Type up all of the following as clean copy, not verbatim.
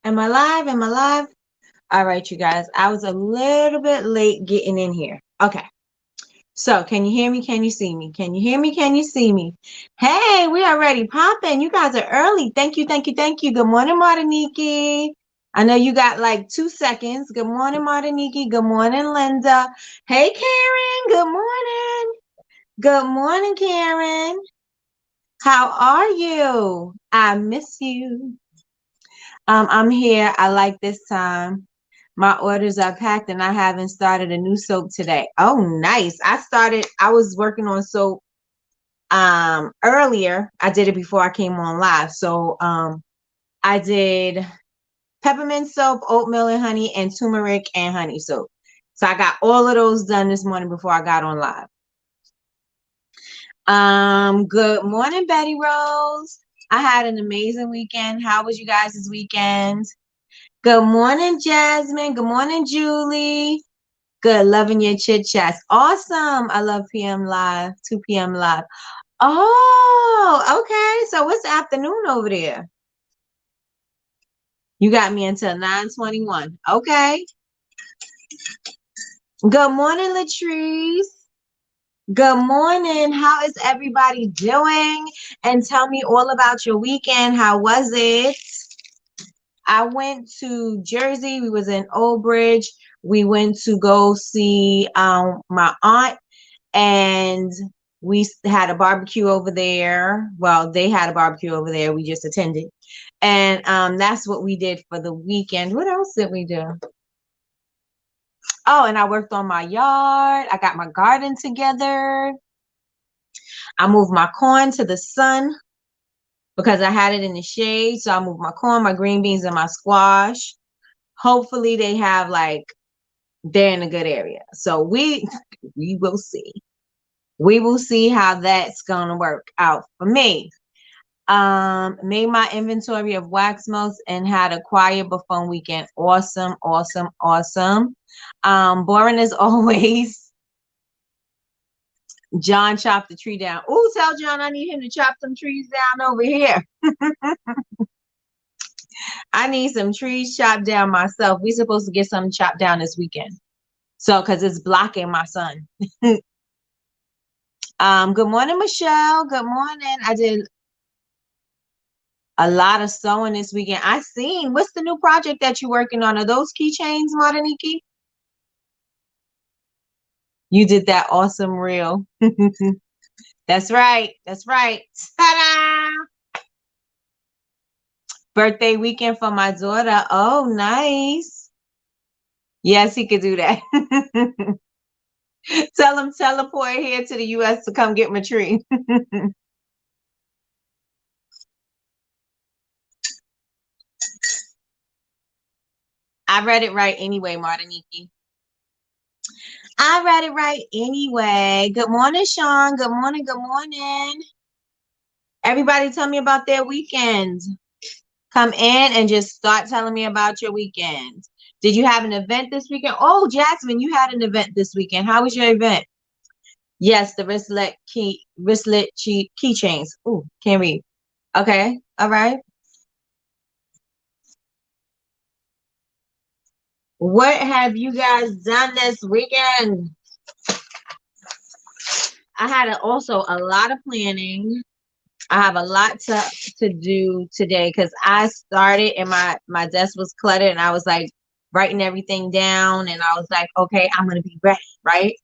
Am I live? Am I live? All right, you guys. I was a little bit late getting in here. Okay. So can you hear me? Can you see me? Can you hear me? Can you see me? Hey, we already popping. You guys are early. Thank you, thank you, thank you. Good morning, Nikkie. I know you got like 2 seconds. Good morning, Nikkie. Good morning, Linda. Hey, Karen. Good morning. Good morning, Karen. How are you? I miss you. I'm here. I like this time. My orders are packed and I haven't started a new soap today. Oh, nice. I was working on soap earlier. I did it before I came on live. So I did peppermint soap, oatmeal and honey, and turmeric and honey soap. So I got all of those done this morning before I got on live. Good morning, Betty Rose. I had an amazing weekend. How was you guys' weekend? Good morning, Jasmine. Good morning, Julie. Good. Loving your chit chats. Awesome. I love PM Live, 2 p.m. Live. Oh, okay. So what's the afternoon over there? You got me until 9:21. Okay. Good morning, Latrice. Good morning. How is everybody doing? And tell me all about your weekend. How was it? I went to Jersey. We was in Old Bridge. We went to go see my aunt, and we had a barbecue over there. Well, they had a barbecue over there. We just attended. And that's what we did for the weekend. What else did we do? Oh, and I worked on my yard. I got my garden together. I moved my corn to the sun because I had it in the shade. So I moved my corn, my green beans, and my squash. Hopefully they have they're in a good area. So we will see. We will see how that's gonna work out for me. Made my inventory of wax melts and had a quiet but fun weekend. Awesome, awesome, awesome. Boring as always. John chopped the tree down. Oh, tell John I need him to chop some trees down over here. I need some trees chopped down myself. We're supposed to get something chopped down this weekend. So, because it's blocking my sun. Good morning, Michelle. Good morning. I did a lot of sewing this weekend. I seen, what's the new project that you're working on? Are those keychains, Nikkie? You did that awesome reel. That's right. That's right. Ta-da! Birthday weekend for my daughter. Oh, nice. Yes, he could do that. Tell him teleport here to the US to come get my tree. I read it right anyway, Nikkie. I read it right anyway. Good morning, Sean. Good morning. Good morning. Everybody tell me about their weekend. Come in and just start telling me about your weekend. Did you have an event this weekend? Oh, Jasmine, you had an event this weekend. How was your event? Yes, the wristlet keychains. Oh, can't read. Okay. All right. What have you guys done this weekend? I had also a lot of planning. I have a lot to do today because I started and my desk was cluttered and I was like writing everything down and I was like, okay, I'm gonna be ready, right?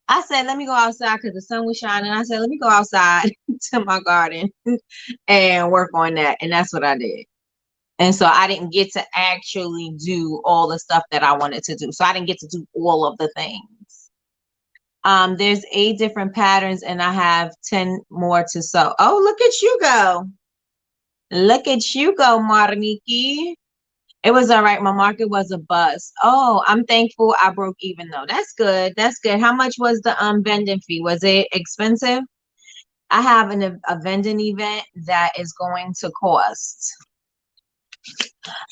I said, let me go outside because the sun was shining. I said, let me go outside to my garden and work on that. And that's what I did. And so I didn't get to actually do all the stuff that I wanted to do. So I didn't get to do all of the things. There's 8 different patterns and I have 10 more to sew. Oh, look at you go. Look at you go, Nikkie. It was all right. My market was a bust. Oh, I'm thankful I broke even though. That's good. That's good. How much was the vending fee? Was it expensive? I have a vending event that is going to cost.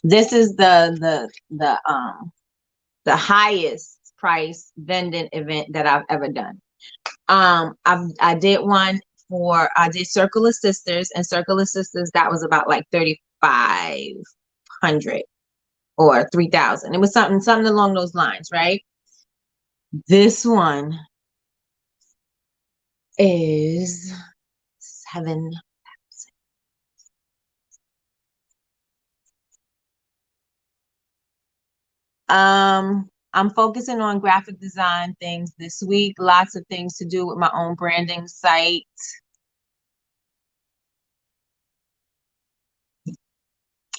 This is the highest price vending event that I've ever done. I did one I did Circle of Sisters, and Circle of Sisters, that was about like $3,500. 3,500 or 3,000. It was something along those lines, right? This one is 7. I'm focusing on graphic design things this week. Lots of things to do with my own branding site.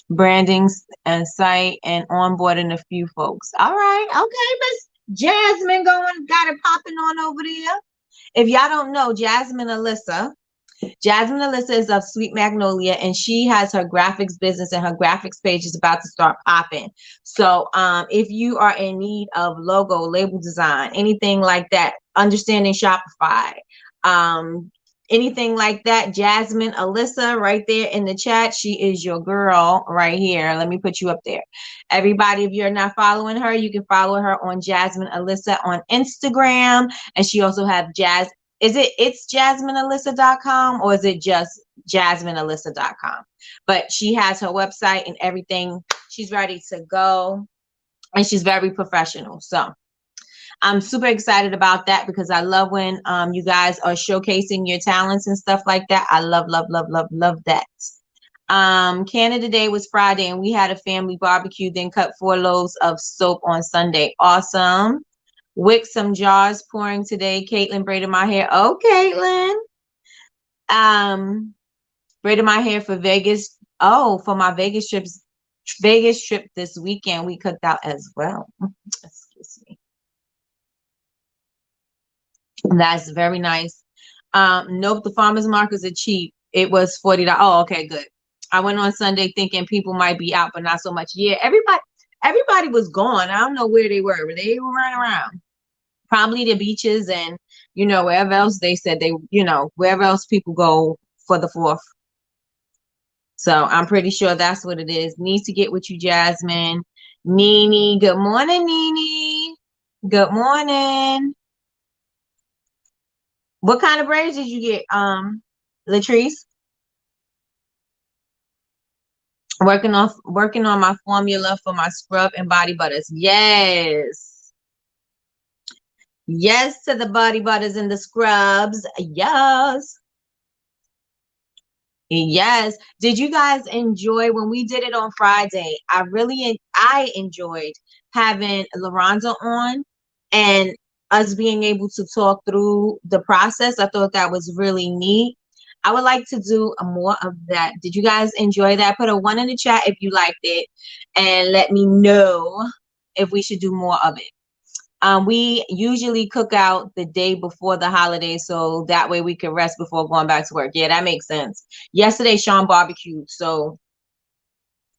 Branding and site and onboarding a few folks. All right. Okay, Miss Jasmine got it popping on over there. If y'all don't know, Jasmine Alyssa is of Sweet Magnolia, and she has her graphics business, and her graphics page is about to start popping. So if you are in need of logo, label design, anything like that, understanding Shopify, anything like that, Jasmine Alyssa right there in the chat, she is your girl right here. Let me put you up there. Everybody, if you're not following her, you can follow her on Jasmine Alyssa on Instagram, and she also have it's jasminealyssa.com, or is it just jasminealyssa.com? But she has her website and everything. She's ready to go, and she's very professional. So I'm super excited about that, because I love when you guys are showcasing your talents and stuff like that. I love that. Canada Day was Friday, and we had a family barbecue, then cut 4 loaves of soap on Sunday. Awesome. Wick some jars pouring today. Caitlin braided my hair. Oh, Caitlin. Braided my hair for Vegas. Oh, for my Vegas trip this weekend. We cooked out as well. Excuse me. That's very nice. Nope, the farmers markets are cheap. It was $40. Oh, okay, good. I went on Sunday thinking people might be out, but not so much. Yeah, everybody was gone. I don't know where they were, but they were running around. Probably the beaches and, wherever else they said wherever else people go for the 4th. So I'm pretty sure that's what it is. Needs to get with you, Jasmine. Nene, good morning, Nene. Good morning. What kind of braids did you get, Latrice? Working on my formula for my scrub and body butters. Yes. Yes to the body butters and the scrubs. Yes. Yes. Did you guys enjoy when we did it on Friday? I enjoyed having Lorenzo on and us being able to talk through the process. I thought that was really neat. I would like to do more of that. Did you guys enjoy that? Put a 1 in the chat if you liked it, and let me know if we should do more of it. We usually cook out the day before the holiday, so that way we can rest before going back to work. Yeah, that makes sense. Yesterday, Sean barbecued, so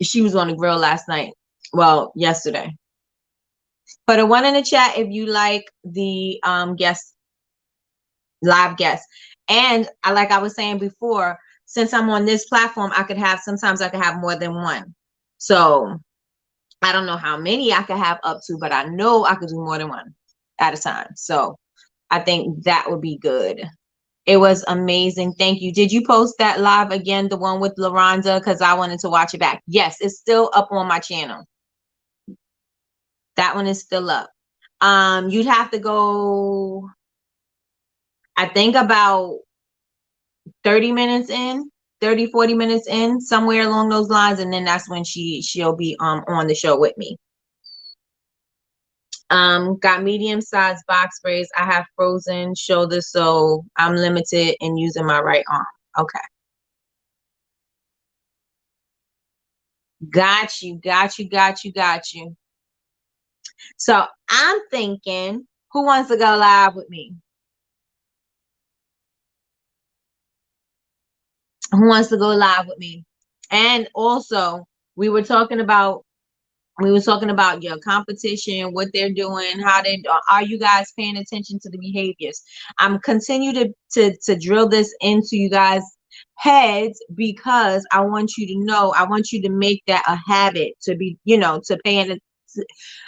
she was on the grill last night. Well, yesterday. Put a 1 in the chat if you like the live guests. And like I was saying before, since I'm on this platform, sometimes I could have more than one. So I don't know how many I could have up to, but I know I could do more than one at a time. So I think that would be good. It was amazing. Thank you. Did you post that live again, the one with LaRonda? Because I wanted to watch it back. Yes, it's still up on my channel. That one is still up. You'd have to go, I think, about 30 minutes in, 30, 40 minutes in, somewhere along those lines. And then that's when she'll be on the show with me. Got medium-sized box braids. I have frozen shoulders, so I'm limited in using my right arm. Okay. Got you. So I'm thinking, who wants to go live with me? Who wants to go live with me? And also, we were talking about your competition, what they're doing, are you guys paying attention to the behaviors? I'm continue to drill this into you guys' heads, because I want you to know, I want you to make that a habit to be,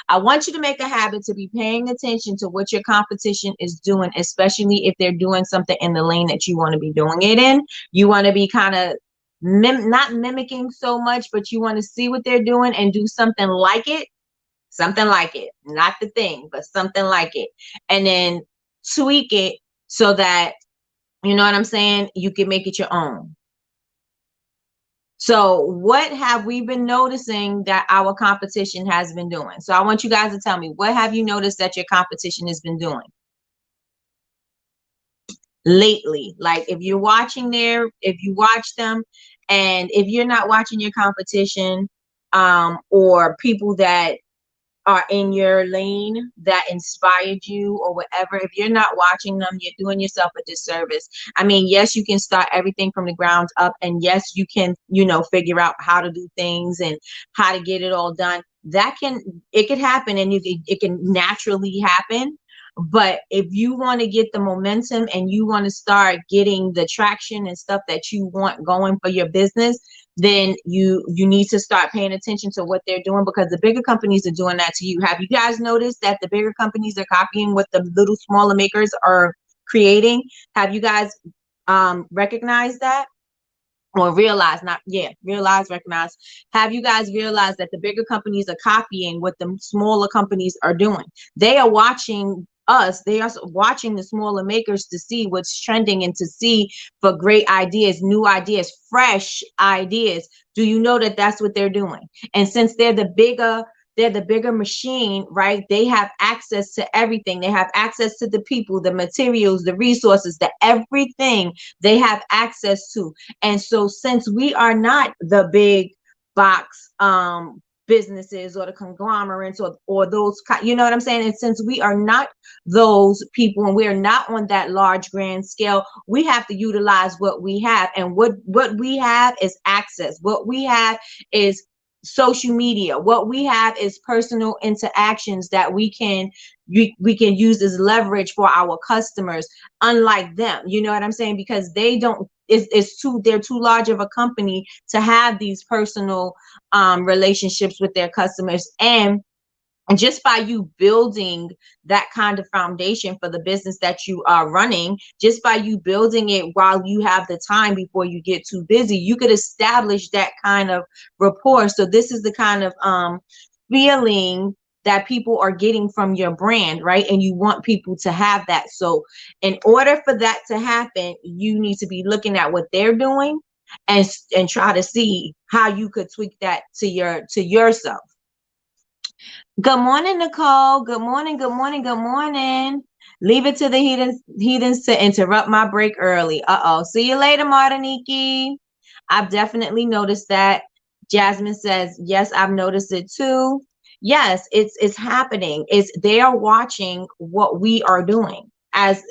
I want you to make a habit to be paying attention to what your competition is doing, especially if they're doing something in the lane that you want to be doing it in. You want to be kind of not mimicking so much, but you want to see what they're doing and do something like it, not the thing, but something like it, and then tweak it so that, you know what I'm saying, you can make it your own. So what have we been noticing that our competition has been doing? So I want you guys to tell me, what have you noticed that your competition has been doing lately? Like if you watch them, and if you're not watching your competition, or people that are in your lane that inspired you or whatever, if you're not watching them, you're doing yourself a disservice. I mean, yes, you can start everything from the ground up, and yes, you can, figure out how to do things and how to get it all done. It could happen, and it can naturally happen. But if you want to get the momentum and you want to start getting the traction and stuff that you want going for your business, then you need to start paying attention to what they're doing, because the bigger companies are doing that to you. Have you guys noticed that the bigger companies are copying what the little smaller makers are creating? Have you guys recognized that? Or realize, not, yeah, realize, recognize. Have you guys realized that the bigger companies are copying what the smaller companies are doing? They are watching us. They are watching the smaller makers to see what's trending and to see for great ideas, new ideas, fresh ideas. Do you know that that's what they're doing? And since they're the bigger machine, right? They have access to everything. They have access to the people, the materials, the resources, the everything they have access to. And so since we are not the big box businesses or the conglomerates or those, you know what I'm saying? And since we are not those people and we're not on that large grand scale, we have to utilize what we have. And what we have is access. What we have is social media. What we have is personal interactions that we can use as leverage for our customers, unlike them. You know what I'm saying? Because they don't, they're too large of a company to have these personal relationships with their customers. And just by you building that kind of foundation for the business that you are running, just by you building it while you have the time before you get too busy, you could establish that kind of rapport. So this is the kind of feeling that people are getting from your brand, right? And you want people to have that. So in order for that to happen, you need to be looking at what they're doing and try to see how you could tweak that to yourself. Good morning, Nicole. Good morning, good morning, good morning. Leave it to the heathens to interrupt my break early. Uh-oh. See you later, Martiniki. I've definitely noticed that. Jasmine says, yes, I've noticed it too. Yes, it's happening. They are watching what we are doing as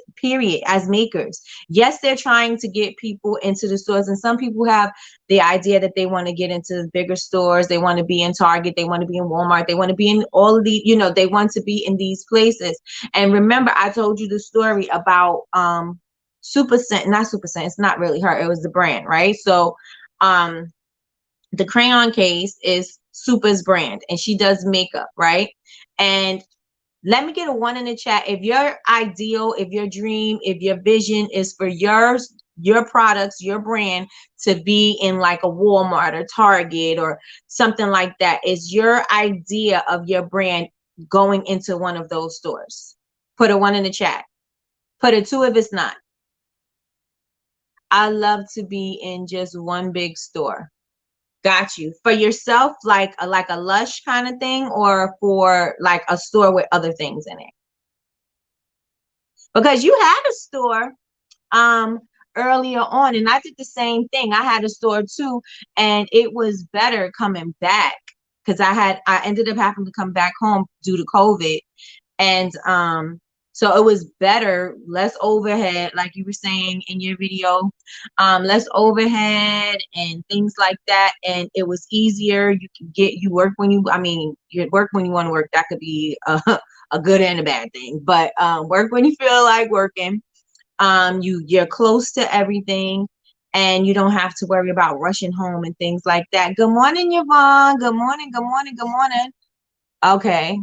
makers. Yes, they're trying to get people into the stores, and some people have the idea that they want to get into bigger stores. They want to be in Target. They want to be in Walmart. They want to be in all of the, they want to be in these places. And remember, I told you the story about Super Scent, not Super Scent. It's not really her. It was the brand, right? So the crayon case is Super's brand, and she does makeup, right? And let me get a 1 in the chat if your ideal, if your dream, if your vision is for your products, your brand to be in like a Walmart or Target or something like that. Is your idea of your brand going into one of those stores? Put a 1 in the chat. Put a 2 if it's not. I love to be in just one big store. Got you. For yourself, like a Lush kind of thing, or for like a store with other things in it? Because you had a store earlier on, and I did the same thing. I had a store too, and it was better coming back because I ended up having to come back home due to COVID. And so it was better, less overhead, like you were saying in your video, less overhead and things like that. And it was easier. You work when you work when you want to work. That could be a good and a bad thing, but work when you feel like working. You're close to everything, and you don't have to worry about rushing home and things like that. Good morning, Yvonne. Good morning, good morning, good morning. Okay.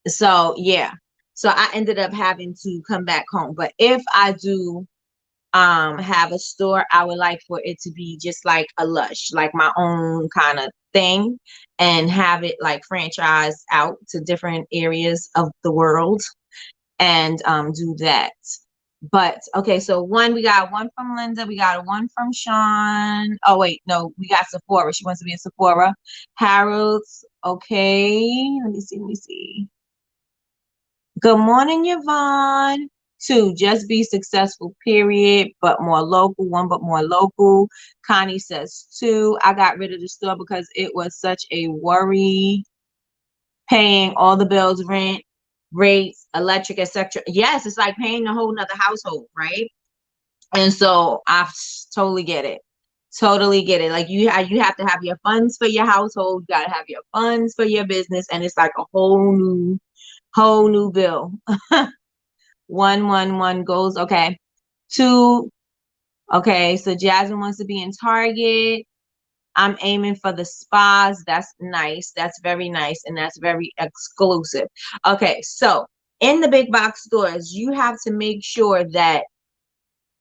So yeah, so I ended up having to come back home. But if I do have a store, I would like for it to be just like a Lush, like my own kind of thing, and have it like franchise out to different areas of the world, and do that. But okay, so we got one from Linda, we got one from Sean. Oh wait, no, we got Sephora. She wants to be a Sephora. Harold's. Okay, let me see. Good morning, Yvonne. Two, just be successful, period, but more local. One, but more local. Connie says two. I got rid of the store because it was such a worry, paying all the bills, rent, rates, electric, etc. Yes, it's like paying a whole nother household, right? And so I totally get it. Totally get it. Like you have to have your funds for your household, you gotta have your funds for your business, and it's like a whole new bill. 111 goes. Okay. Two. Okay, so Jasmine wants to be in Target. I'm aiming for the spas. That's nice. That's very nice. And that's very exclusive. Okay, so in the big box stores, you have to make sure that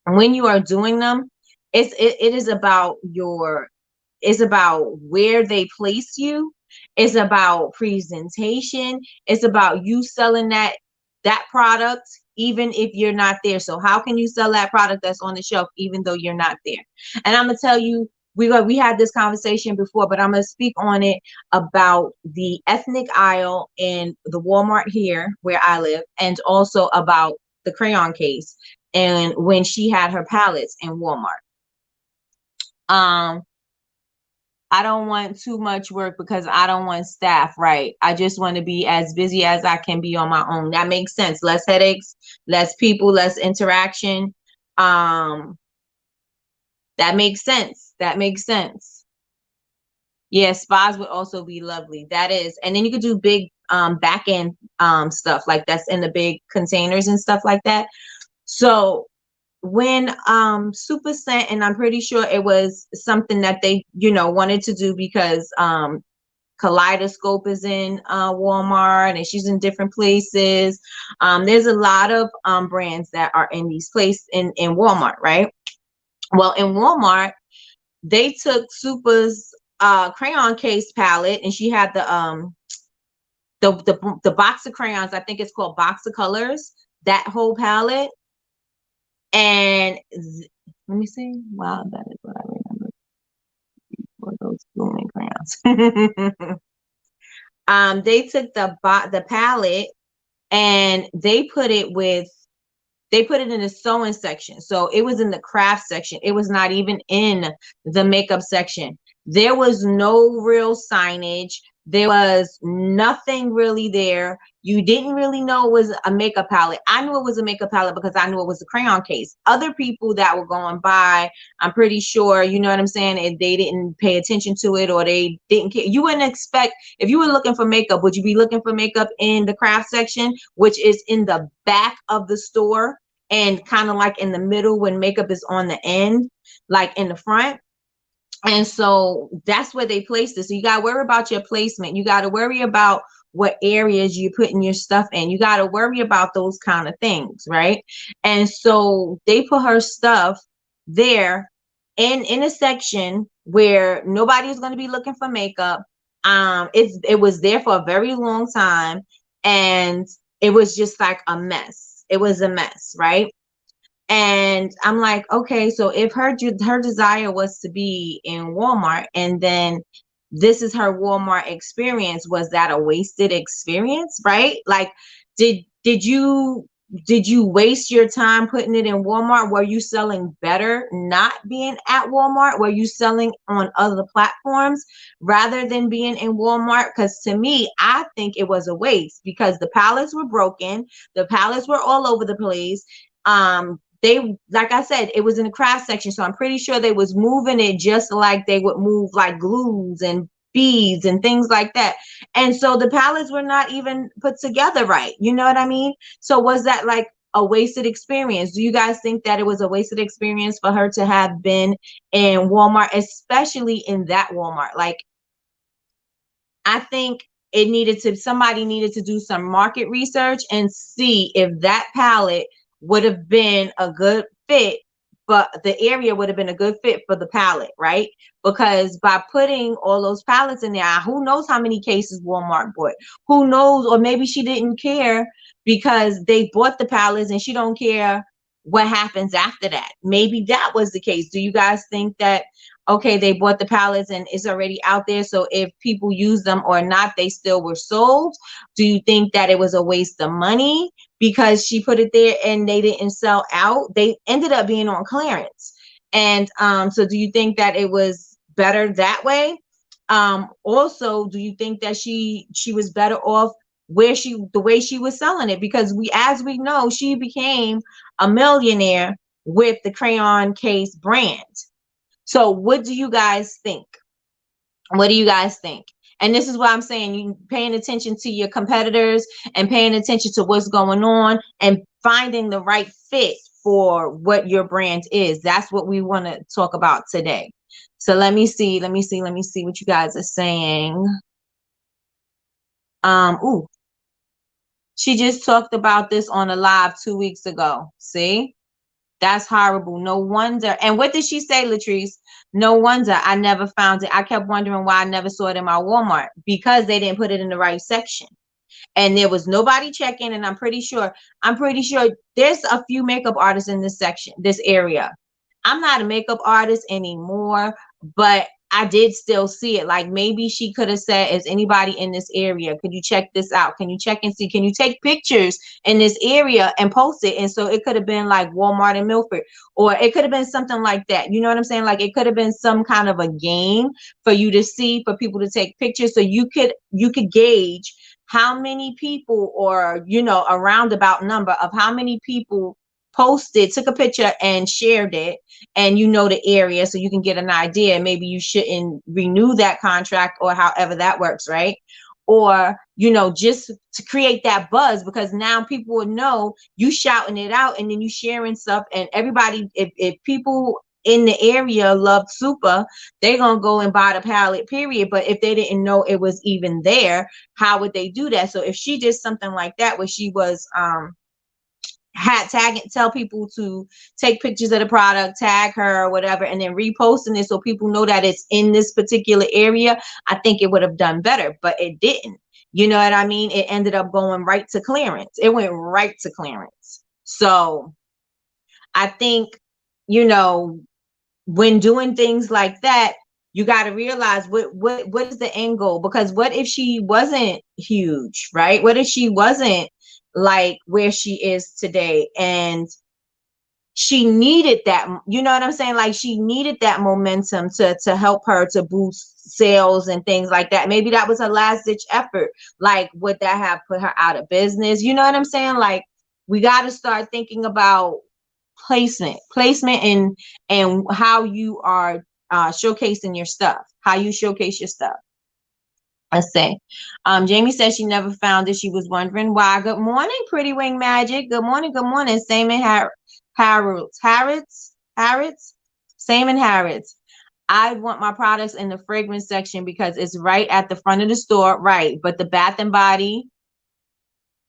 when you are doing them, it is about it's about where they place you. It's about presentation. It's about you selling that product even if you're not there. So how can you sell that product that's on the shelf even though you're not there? And I'm gonna tell you, we had this conversation before, but I'm gonna speak on it about the ethnic aisle in the Walmart here where I live, and also about the crayon case and when she had her palettes in Walmart. I don't want too much work because I don't want staff, right? I just want to be as busy as I can be on my own. That makes sense. Less headaches, less people, less interaction. Um, that makes sense. That makes sense. Yeah, spas would also be lovely. That is, and then you could do big back end stuff like that's in the big containers and stuff like that. So when Super sent, and I'm pretty sure it was something that they wanted to do because Kaleidoscope is in Walmart and she's in different places. There's a lot of brands that are in these places in Walmart, right? Well, in Walmart, they took Super's crayon case palette, and she had the box of crayons. I think it's called Box of Colors. That whole palette. And let me see. Wow, that is what I remember for those blooming crayons. They took the palette and they put it in the sewing section. So it was in the craft section. It was not even in the makeup section. There was no real signage. There was nothing really there. You didn't really know it was a makeup palette. I knew it was a makeup palette because I knew it was a crayon case. Other people that were going by, I'm pretty sure, you know what I'm saying, if they didn't pay attention to it or they didn't care. You wouldn't expect, if you were looking for makeup, would you be looking for makeup in the craft section, which is in the back of the store and kind of like in the middle when makeup is on the end, like in the front? And so that's where they placed it. So you got to worry about your placement. You got to worry about what areas you're putting your stuff in. You got to worry about those kind of things, right? And so they put her stuff there in a section where nobody's going to be looking for makeup. It was there for a very long time, and it was just like a mess. It was a mess, right? And I'm like, okay, so if her desire was to be in Walmart, and then this is her Walmart experience, was that a wasted experience, right? Like, did you waste your time putting it in Walmart? Were you selling better not being at Walmart? Were you selling on other platforms rather than being in Walmart? Because to me, I think it was a waste because the pallets were broken, the pallets were all over the place. They, like I said, it was in the craft section, so I'm pretty sure they was moving it just like they would move like glues and beads and things like that. And so the palettes were not even put together right. You know what I mean? So was that like a wasted experience? Do you guys think that it was a wasted experience for her to have been in Walmart, especially in that Walmart? Like, I think somebody needed to do some market research and see if that palette would have been a good fit but the area would have been a good fit for the palette, right? Because by putting all those palettes in there, who knows how many cases Walmart bought? Who knows? Or maybe she didn't care because they bought the palettes and she don't care what happens after that. Maybe that was the case. Do you guys think that, okay, they bought the palettes and it's already out there, so if people use them or not, they still were sold? Do you think that it was a waste of money because she put it there and they didn't sell out? They ended up being on clearance. And so do you think that it was better that way? Also, do you think that she was better off the way she was selling it? Because as we know, she became a millionaire with the crayon case brand. So what do you guys think? What do you guys think? And this is what I'm saying, you paying attention to your competitors and paying attention to what's going on and finding the right fit for what your brand is. That's what we want to talk about today. So let me see what you guys are saying. Ooh, she just talked about this on a live 2 weeks ago. See? That's horrible. No wonder. And what did she say, Latrice? No wonder I never found it. I kept wondering why I never saw it in my Walmart, because they didn't put it in the right section. And there was nobody checking. And I'm pretty sure there's a few makeup artists in this section, this area. I'm not a makeup artist anymore, but I did still see it. Like maybe she could have said, is anybody in this area? Could you check this out? Can you check and see? Can you take pictures in this area and post it? And so it could have been like Walmart and Milford, or it could have been something like that. You know what I'm saying? Like it could have been some kind of a game for you to see, for people to take pictures. So you could gauge how many people, or, you know, a roundabout number of how many people posted, took a picture and shared it, and you know the area, so you can get an idea. Maybe you shouldn't renew that contract, or however that works, right? Or, you know, just to create that buzz, because now people will know you shouting it out and then you sharing stuff, and everybody, if people in the area loved Super, they're gonna go and buy the palette, period. But if they didn't know it was even there, how would they do that? So if she did something like that, where she was tell people to take pictures of the product, tag her or whatever, and then reposting it so people know that it's in this particular area, I think it would have done better, but it didn't. You know what I mean? It ended up going right to clearance. It went right to clearance. So I think, you know, when doing things like that, you got to realize what is the end goal? Because what if she wasn't huge, right? What if she wasn't like where she is today, and she needed that, you know what I'm saying? Like she needed that momentum to help her to boost sales and things like that. Maybe that was her last ditch effort. Like, would that have put her out of business? You know what I'm saying? Like, we got to start thinking about placement and how you are showcasing your stuff, how you showcase your stuff. Let's say Jamie says she never found it. She was wondering why. Good morning, Pretty Wing Magic. Good morning. Same in Harrods. Same in Harrods. I want my products in the fragrance section because it's right at the front of the store, right? But the Bath and Body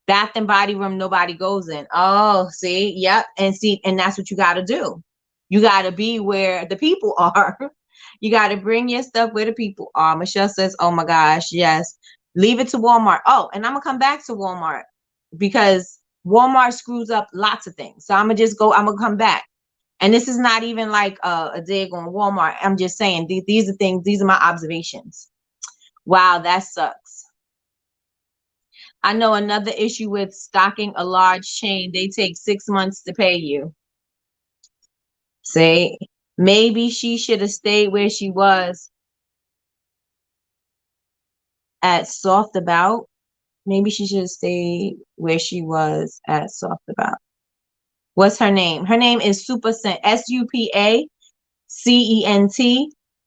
room, nobody goes in. Oh, see, yep, and that's what you got to do. You got to be where the people are. You got to bring your stuff where the people are. Michelle says, oh my gosh, yes. Leave it to Walmart. Oh, and I'm going to come back to Walmart because Walmart screws up lots of things. So I'm going to come back. And this is not even like a dig on Walmart. I'm just saying these are things, these are my observations. Wow, that sucks. I know another issue with stocking a large chain. They take 6 months to pay you. See? Maybe she should have stayed where she was at Soft About. Maybe she should have stayed where she was at Soft About. What's her name? Her name is Super Scent, SUPACENT,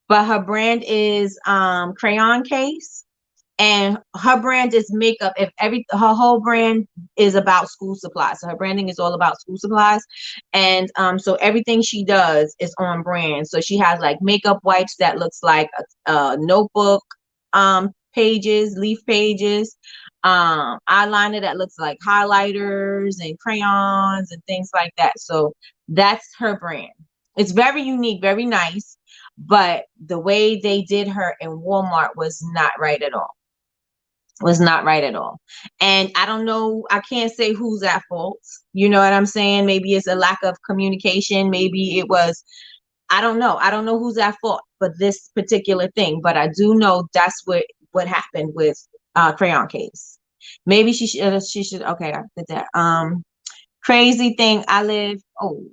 but her brand is Crayon Case. And her brand is makeup. Her whole brand is about school supplies. So her branding is all about school supplies. And so everything she does is on brand. So she has like makeup wipes that looks like a notebook pages, leaf pages, eyeliner that looks like highlighters and crayons and things like that. So that's her brand. It's very unique, very nice, but the way they did her in Walmart was not right at all. Was not right at all. And I don't know, I can't say who's at fault. You know what I'm saying? Maybe it's a lack of communication. Maybe it was, I don't know. I don't know who's at fault for this particular thing, but I do know that's what happened with Crayon Case. Maybe she should okay, I did that. Crazy thing, I live, oh,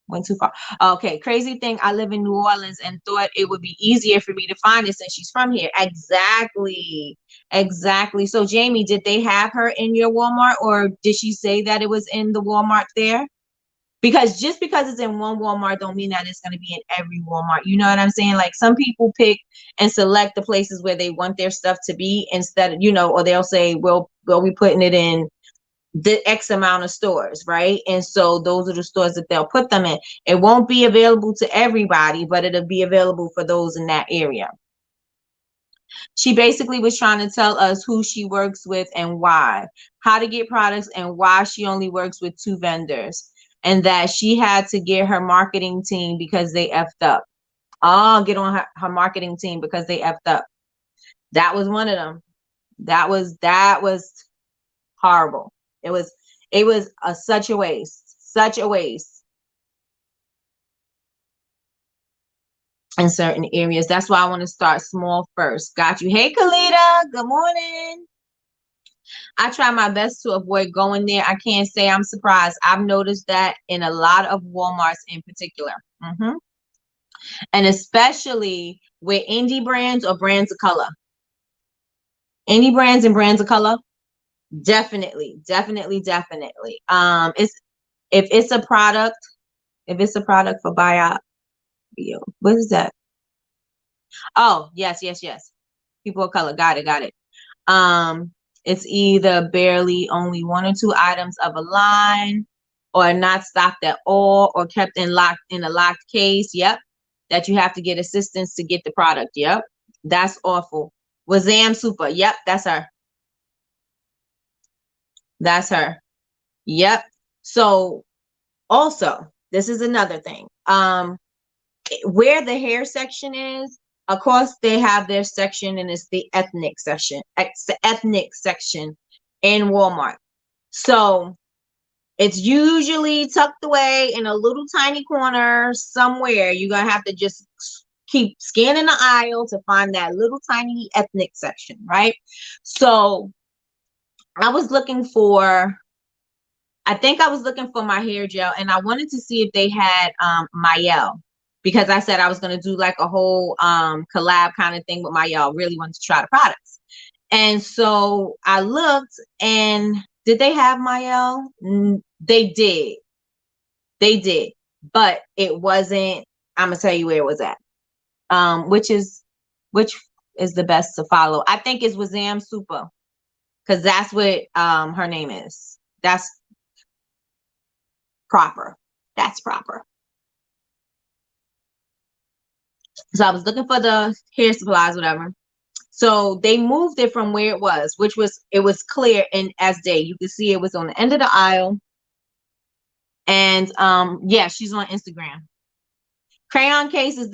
went too far. Okay, crazy thing, I live in New Orleans and thought it would be easier for me to find it since she's from here. Exactly. Exactly. So Jamie, did they have her in your Walmart, or did she say that it was in the Walmart there? Because just because it's in one Walmart don't mean that it's going to be in every Walmart. You know what I'm saying? Like some people pick and select the places where they want their stuff to be instead of, or they'll say, well, we'll be putting it in the X amount of stores, right? And so those are the stores that they'll put them in. It won't be available to everybody, but it'll be available for those in that area. She basically was trying to tell us who she works with and why, how to get products and why she only works with 2 vendors, and that she had to get her marketing team because they effed up. Oh, get on her marketing team because they effed up. That was one of them. That was horrible. It was such a waste, such a waste in certain areas. That's why I want to start small first. Got you. Hey, Kalita. Good morning. I try my best to avoid going there. I can't say I'm surprised. I've noticed that in a lot of Walmarts in particular. And especially with indie brands or brands of color. Indie brands and brands of color, definitely, definitely, definitely. It's if it's a product, for buyout, what is that? Oh, yes, yes, yes. People of color, got it, got it. It's either barely only 1 or 2 items of a line, or not stocked at all, or kept in a locked case. Yep. That you have to get assistance to get the product. Yep. That's awful. Wazam Super. Yep, that's her. That's her. Yep. So also, this is another thing. Where the hair section is, of course, they have their section, and it's the ethnic section. It's the ethnic section in Walmart. So it's usually tucked away in a little tiny corner somewhere. You're gonna have to just keep scanning the aisle to find that little tiny ethnic section, right? So I was looking for I think I was looking for my hair gel, and I wanted to see if they had Mayel, because I said I was going to do like a whole collab kind of thing with Mayel. Really wanted to try the products. And so I looked, and did they have Mayel? They did. They did. But it wasn't, I'm going to tell you where it was at. Which is the best to follow. I think it's Wazam Super, because that's what her name is. That's proper. That's proper. So I was looking for the hair supplies, whatever. So they moved it from where it was, it was clear and as day. You could see it was on the end of the aisle. And yeah, she's on Instagram. Crayon Case is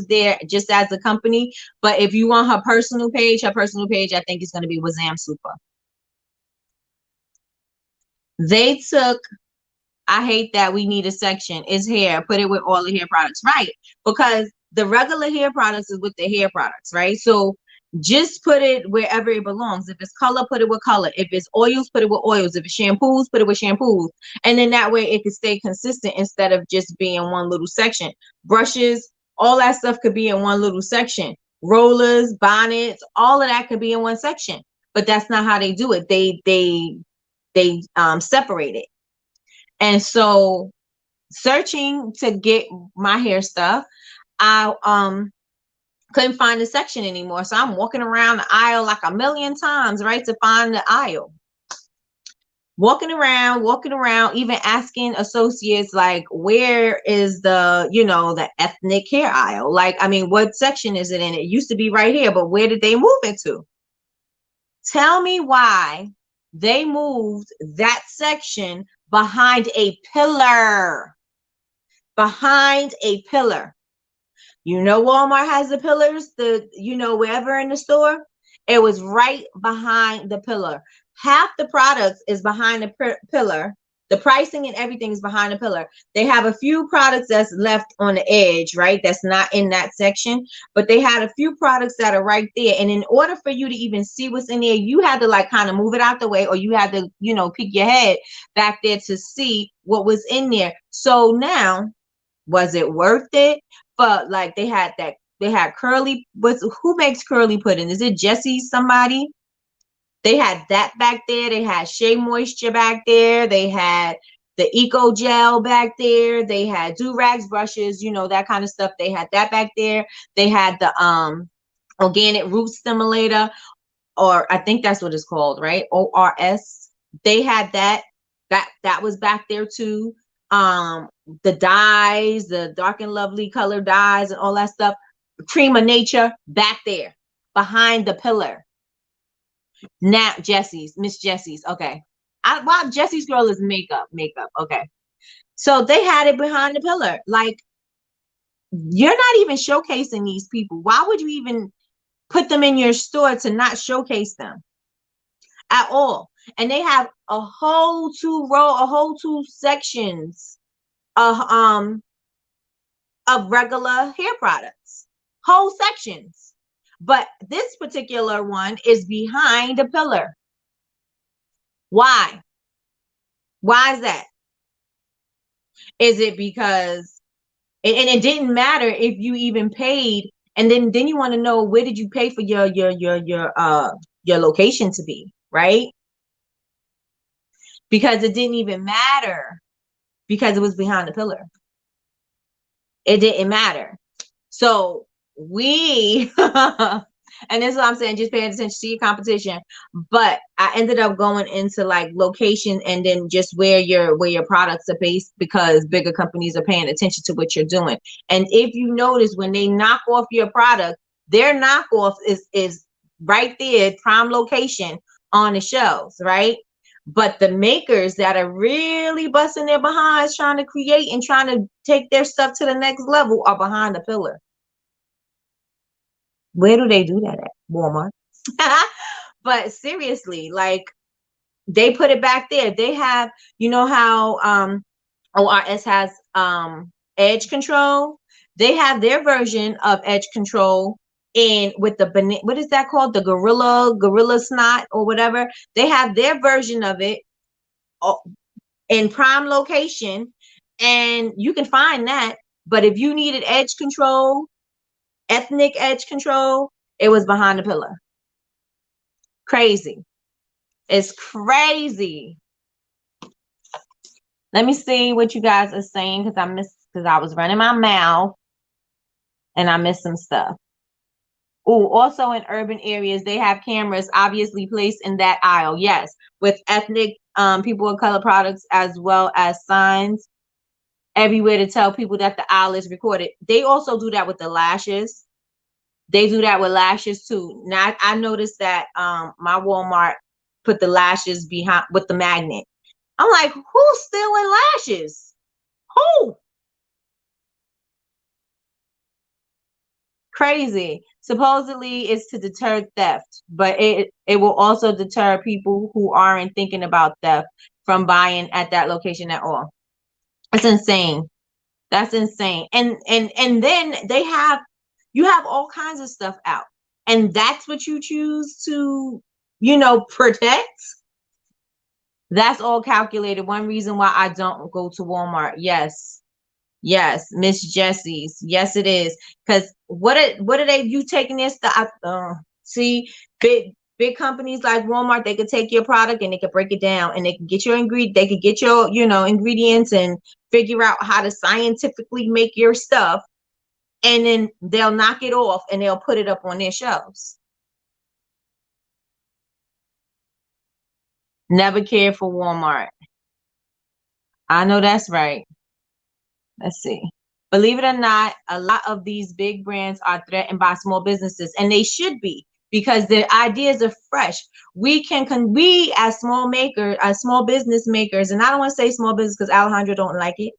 there just as a company, but if you want her personal page, I think it's going to be Wazam Super. They took, I hate that we need a section. It's hair. Put it with all the hair products. Right. Because the regular hair products is with the hair products, right? So just put it wherever it belongs. If it's color, put it with color. If it's oils, put it with oils. If it's shampoos, put it with shampoos. And then that way it can stay consistent instead of just being one little section. Brushes, all that stuff could be in one little section. Rollers, bonnets, all of that could be in one section. But that's not how they do it. They separate it. And so searching to get my hair stuff, I couldn't find the section anymore. So I'm walking around the aisle like a million times, right, to find the aisle. Walking around, even asking associates, like, where is the, the ethnic hair aisle? Like, I mean, what section is it in? It used to be right here, but where did they move it to? Tell me why they moved that section behind a pillar. behind a pillar. Walmart has the pillars, wherever in the store, it was right behind the pillar. Half the products is behind the pillar. The pricing and everything is behind the pillar. They have a few products that's left on the edge, right? That's not in that section, but they had a few products that are right there. And in order for you to even see what's in there, you had to like kind of move it out the way, or you had to, peek your head back there to see what was in there. So now, was it worth it? But like they had curly, who makes curly pudding? Is it Jessie somebody? They had that back there. They had Shea Moisture back there. They had the Eco Gel back there. They had do-rags, brushes, that kind of stuff. They had that back there. They had the organic root stimulator, or I think that's what it's called, right? ORS. They had that. That was back there too. The dyes, the Dark and Lovely color dyes and all that stuff. Cream of Nature back there behind the pillar. Now Miss Jessie's. Okay. Jessie's girl is makeup. Okay. So they had it behind the pillar. Like, you're not even showcasing these people. Why would you even put them in your store to not showcase them at all? And they have a whole two sections of regular hair products, whole sections. But this particular one is behind a pillar. Why? Why is that? Is it because, and it didn't matter if you even paid, and then you want to know, where did you pay for your location to be, right? Because it didn't even matter, because it was behind the pillar. It didn't matter. So we and this is what I'm saying, just paying attention to your competition. But I ended up going into like location and then just where your products are based, because bigger companies are paying attention to what you're doing. And if you notice, when they knock off your product, their knockoff is right there, prime location on the shelves, right? But the makers that are really busting their behinds trying to create and trying to take their stuff to the next level are behind the pillar. Where do they do that at? Walmart. But seriously, like, they put it back there. They have, how ORS has edge control. They have their version of edge control in with the what is that called? The gorilla snot or whatever. They have their version of it in prime location, and you can find that. But if you needed edge control, ethnic edge control, it was behind the pillar. Crazy. It's crazy. Let me see what you guys are saying, because I was running my mouth and I missed some stuff. Oh, also in urban areas, they have cameras obviously placed in that aisle. Yes, with ethnic people of color products, as well as signs everywhere to tell people that the aisle is recorded. They also do that with the lashes. They do that with lashes too. Now I noticed that my Walmart put the lashes behind with the magnet. I'm like, who's stealing lashes? Who? Crazy. Supposedly it's to deter theft, but it will also deter people who aren't thinking about theft from buying at that location at all. It's insane. That's insane. And then you have all kinds of stuff out, and that's what you choose to, protect. That's all calculated. One reason why I don't go to Walmart. Yes, Miss Jessie's. Yes, it is. Because what are they? You taking this stuff? See, big companies like Walmart, they could take your product and they could break it down, and they can get your they could get your ingredients and figure out how to scientifically make your stuff, and then they'll knock it off and they'll put it up on their shelves. Never cared for Walmart. I know that's right. Let's see. Believe it or not, a lot of these big brands are threatened by small businesses, and they should be, because their ideas are fresh. We as small business makers, and I don't want to say small business because Alejandro don't like it,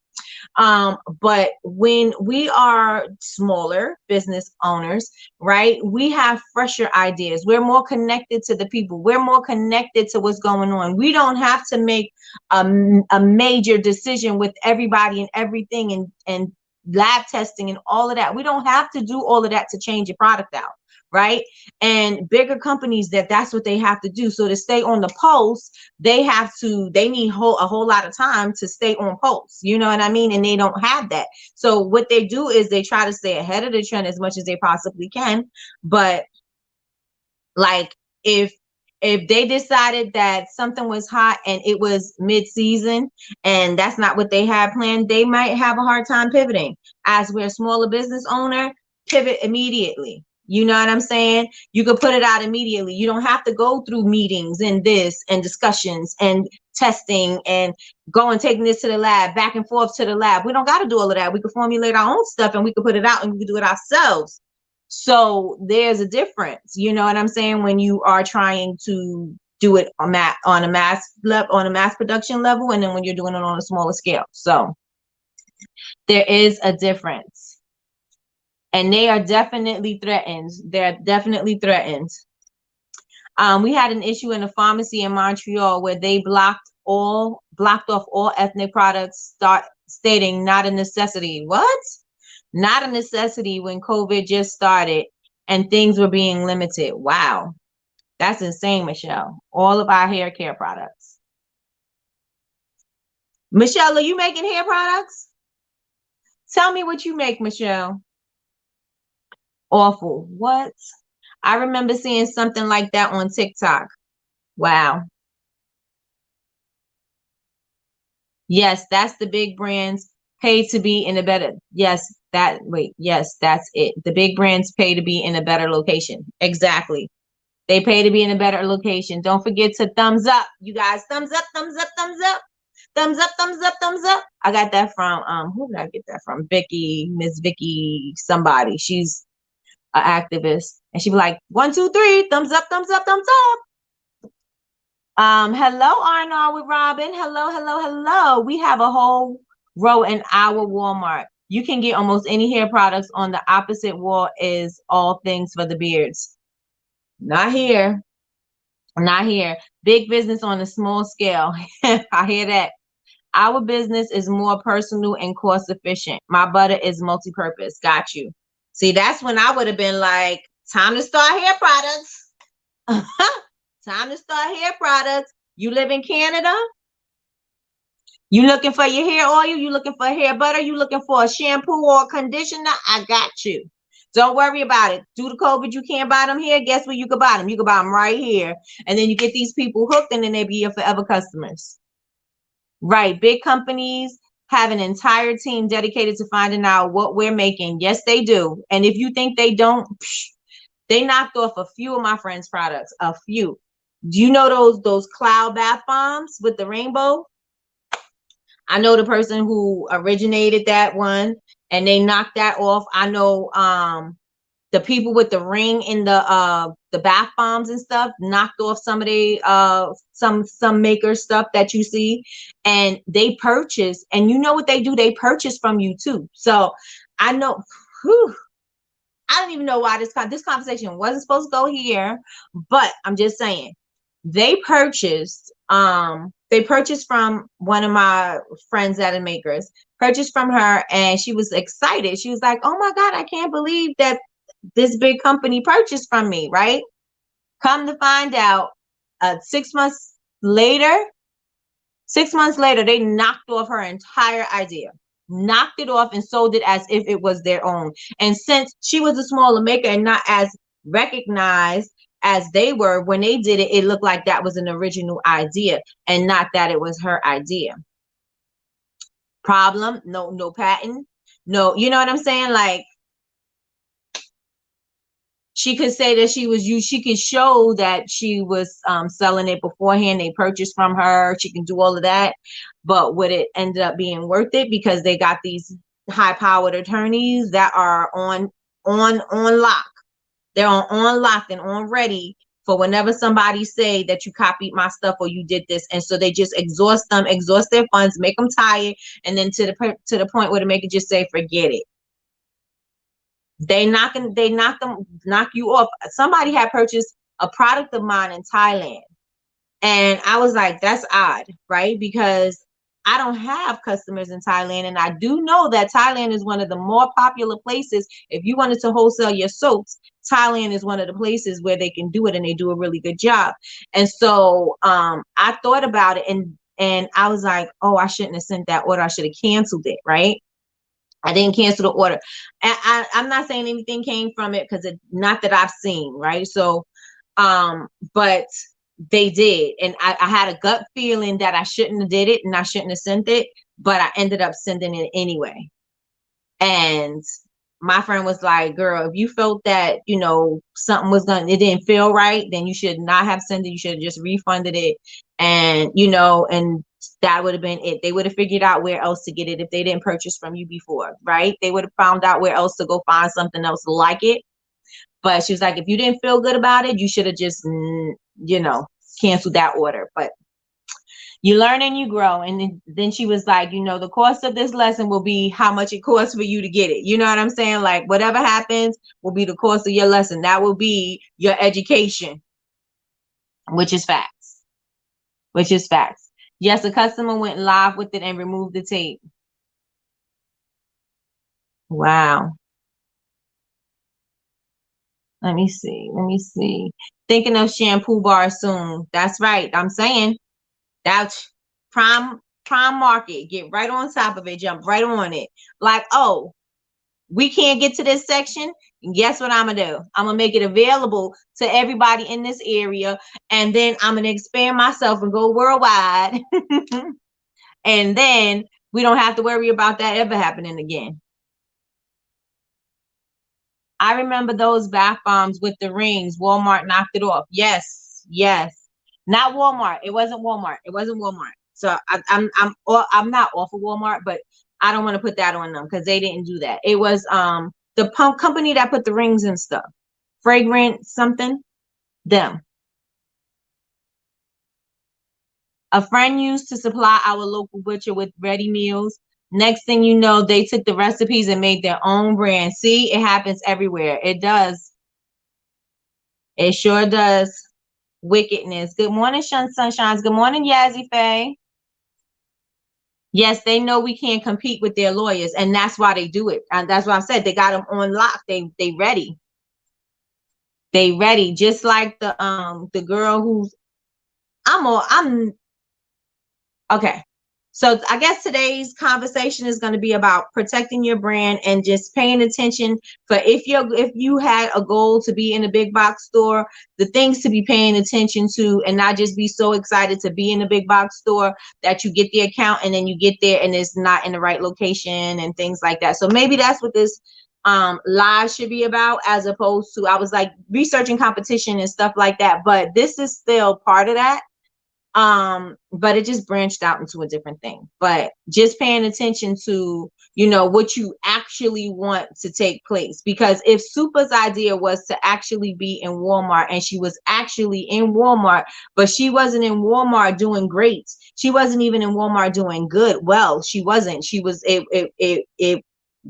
But when we are smaller business owners, right, we have fresher ideas. We're more connected to the people. We're more connected to what's going on. We don't have to make a major decision with everybody and everything and lab testing and all of that. We don't have to do all of that to change your product out. Right. And bigger companies, that's what they have to do. So to stay on the pulse, they need a whole lot of time to stay on pulse. You know what I mean? And they don't have that. So what they do is they try to stay ahead of the trend as much as they possibly can. But like, if they decided that something was hot and it was mid-season and that's not what they had planned, they might have a hard time pivoting. As we're a smaller business owner, pivot immediately. You know what I'm saying? You could put it out immediately. You don't have to go through meetings and this and discussions and testing and go and taking this to the lab, back and forth to the lab. We don't got to do all of that. We could formulate our own stuff and we could put it out and we could do it ourselves. So there's a difference, you know what I'm saying, when you are trying to do it on a mass production level, and then when you're doing it on a smaller scale. So there is a difference, and they are definitely threatened. They're definitely threatened. We had an issue in a pharmacy in Montreal where they blocked off all ethnic products, stating not a necessity. What? Not a necessity when COVID just started and things were being limited. Wow. That's insane, Michelle. All of our hair care products. Michelle, are you making hair products? Tell me what you make, Michelle. Awful. What? I remember seeing something like that on TikTok. Wow. Yes, that's the big brands pay to be in a better. Yes, that's it. The big brands pay to be in a better location. Exactly. They pay to be in a better location. Don't forget to thumbs up. You guys, thumbs up, thumbs up, thumbs up. Thumbs up, thumbs up, thumbs up. I got that from who did I get that from? Miss Vicky, somebody. She's an activist. And she be like, 1, 2, 3, thumbs up, thumbs up, thumbs up. Hello, R&R with Robin. Hello, hello, hello. We have a whole row in our Walmart. You can get almost any hair products. On the opposite wall is all things for the beards. Not here. Not here. Big business on a small scale. I hear that. Our business is more personal and cost efficient. My butter is multi-purpose. Got you. See, that's when I would have been like, time to start hair products. Time to start hair products. You live in Canada? You looking for your hair oil? You looking for hair butter? You looking for a shampoo or a conditioner? I got you. Don't worry about it. Due to COVID, you can't buy them here. Guess where you can buy them? You can buy them right here. And then you get these people hooked, and then they be your forever customers. Right. Big companies have an entire team dedicated to finding out what we're making. Yes, they do. And if you think they don't, they knocked off a few of my friends' products. A few. Do you know those cloud bath bombs with the rainbow? I know the person who originated that one, and they knocked that off. I know the people with the ring in the bath bombs and stuff knocked off some of the some maker stuff that you see, and they purchase. And you know what they do? They purchase from you too. So I know. I don't even know why this conversation wasn't supposed to go here, but I'm just saying they purchased from one of my friends that are makers, purchased from her, and she was excited. She was like, oh my God, I can't believe that this big company purchased from me, right? Come to find out, 6 months later, they knocked off her entire idea. Knocked it off and sold it as if it was their own. And since she was a smaller maker and not as recognized as they were when they did it, it looked like that was an original idea and not that it was her idea. Problem? No patent. No, you know what I'm saying? Like, she could say that she could show that she was selling it beforehand. They purchased from her. She can do all of that. But would it end up being worth it? Because they got these high-powered attorneys that are on lock. They're on lock and on ready for whenever somebody say that you copied my stuff or you did this. And so they just exhaust their funds, make them tired, and then to the point where to make it just say, forget it. They knock you off. Somebody had purchased a product of mine in Thailand. And I was like, that's odd, right? Because I don't have customers in Thailand. And I do know that Thailand is one of the more popular places. If you wanted to wholesale your soaps, Thailand is one of the places where they can do it, and they do a really good job. And so I thought about it, and I was like, oh, I shouldn't have sent that order. I should have canceled it, right? I didn't cancel the order. And I'm not saying anything came from it, because not that I've seen, right? So, but they did. And I had a gut feeling that I shouldn't have did it and I shouldn't have sent it, but I ended up sending it anyway. And my friend was like, girl, if you felt that, something it didn't feel right, then you should not have sent it. You should have just refunded it. And, and that would have been it. They would have figured out where else to get it if they didn't purchase from you before, right? They would have found out where else to go find something else like it. But she was like, if you didn't feel good about it, you should have just, canceled that order. But you learn and you grow. And then she was like, the cost of this lesson will be how much it costs for you to get it. You know what I'm saying? Like, whatever happens will be the cost of your lesson. That will be your education, which is facts. Yes, a customer went live with it and removed the tape. Wow. Let me see. Thinking of shampoo bar soon. That's right. I'm saying that's prime market. Get right on top of it. Jump right on it. Like, oh, we can't get to this section. Guess what I'm gonna do? I'm gonna make it available to everybody in this area, and then I'm gonna expand myself and go worldwide. And then we don't have to worry about that ever happening again. I remember those bath bombs with the rings. Walmart knocked it off. Yes. Not Walmart. It wasn't Walmart. So I'm not off of Walmart, but I don't want to put that on them because they didn't do that. It was the pump company that put the rings and stuff. Fragrant something. Them. A friend used to supply our local butcher with ready meals. Next thing you know, they took the recipes and made their own brand. See, it happens everywhere. It does. It sure does. Wickedness. Good morning, Sunshines. Good morning, Yazzie Faye. Yes, they know we can't compete with their lawyers, and that's why they do it. And that's why I said they got them on lock. They ready. They ready. Just like the girl who's I'm okay. So I guess today's conversation is going to be about protecting your brand and just paying attention for if you had a goal to be in a big box store, the things to be paying attention to, and not just be so excited to be in a big box store that you get the account and then you get there and it's not in the right location and things like that. So maybe that's what this live should be about, as opposed to, I was like researching competition and stuff like that, but this is still part of that. But it just branched out into a different thing. But just paying attention to, what you actually want to take place. Because if Super's idea was to actually be in Walmart, and she was actually in Walmart, but she wasn't in Walmart doing great. She wasn't even in Walmart doing good. Well, she wasn't. She was it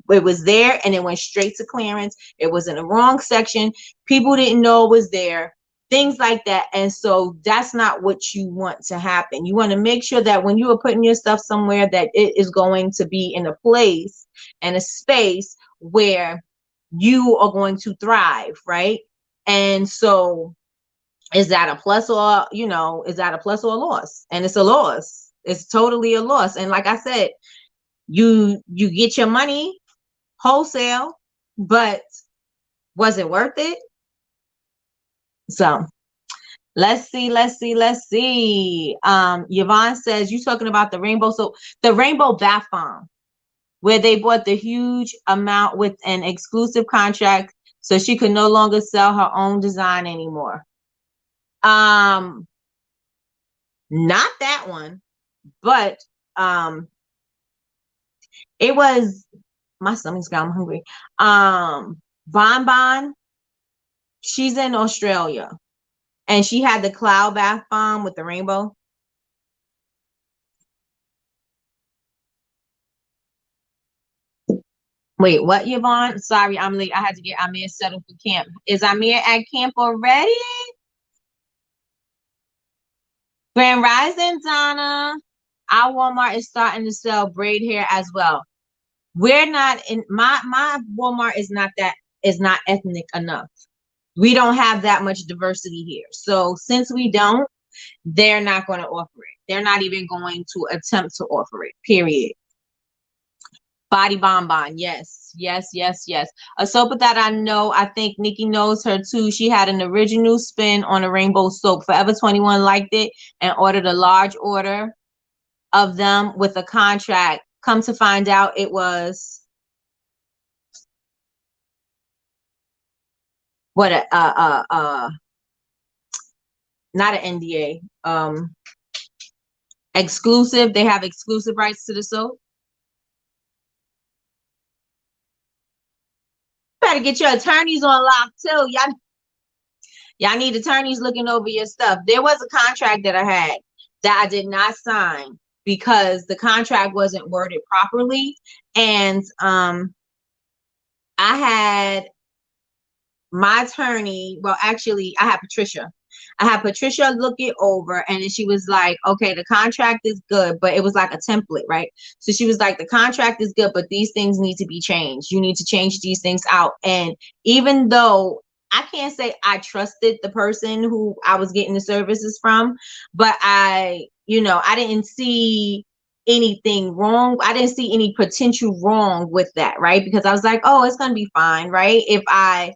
was there and it went straight to clearance. It was in the wrong section. People didn't know it was there. Things like that. And so that's not what you want to happen. You want to make sure that when you are putting your stuff somewhere, that it is going to be in a place and a space where you are going to thrive, right? And so is that a plus or, is that a plus or a loss? And it's a loss. It's totally a loss. And like I said, you get your money wholesale, but was it worth it? So let's see. Yvonne says, you talking about the rainbow. So the rainbow bath bomb, where they bought the huge amount with an exclusive contract, so she could no longer sell her own design anymore. Not that one, but it was, my stomach's got, I'm hungry. Bon Bon, she's in Australia. And she had the cloud bath bomb with the rainbow. Wait, what, Yvonne? Sorry, I'm late. I had to get Amir settled for camp. Is Amir at camp already? Grand Rising, Donna. Our Walmart is starting to sell braid hair as well. We're not in my Walmart is not ethnic enough. We don't have that much diversity here. So since we don't, they're not going to offer it. They're not even going to attempt to offer it. Period. Body bonbon, yes, yes, yes, yes. A soap that I know, I think Nikki knows her too. She had an original spin on a rainbow soap. Forever 21 liked it and ordered a large order of them with a contract. Come to find out, it was what a not an NDA, exclusive. They have exclusive rights to the soap. Better get your attorneys on lock too. Y'all need attorneys looking over your stuff. There was a contract that I had that I did not sign because the contract wasn't worded properly. And I had my attorney, well, actually, I had Patricia. I had Patricia look it over, and then she was like, okay, the contract is good, but it was like a template, right? So she was like, the contract is good, but these things need to be changed. You need to change these things out. And even though I can't say I trusted the person who I was getting the services from, but I didn't see anything wrong. I didn't see any potential wrong with that, right? Because I was like, oh, it's going to be fine, right? If I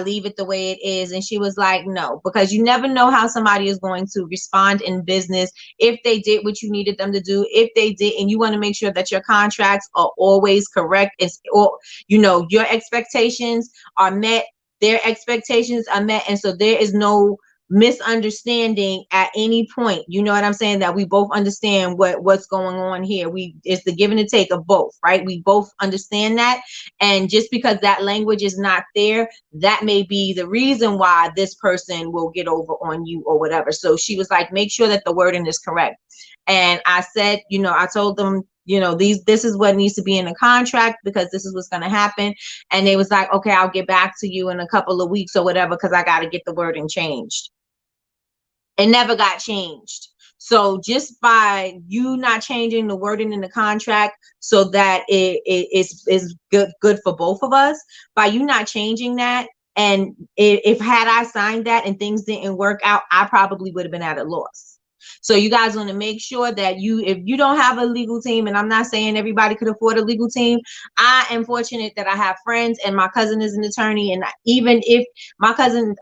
leave it the way it is. And she was like, no, because you never know how somebody is going to respond in business. If they did what you needed them to do, if they did, and you want to make sure that your contracts are always correct, or your expectations are met, their expectations are met, and so there is no misunderstanding at any point. You know what I'm saying? That we both understand what's going on here. It's the give and the take of both, right? We both understand that. And just because that language is not there, that may be the reason why this person will get over on you or whatever. So she was like, make sure that the wording is correct. And I said, I told them, this is what needs to be in the contract because this is what's going to happen. And they was like, okay, I'll get back to you in a couple of weeks or whatever, because I got to get the wording changed. It never got changed. So just by you not changing the wording in the contract so that it is good for both of us, by you not changing that, and if had I signed that and things didn't work out, I probably would have been at a loss. So you guys want to make sure that if you don't have a legal team, and I'm not saying everybody could afford a legal team, I am fortunate that I have friends, and my cousin is an attorney, and even if my cousin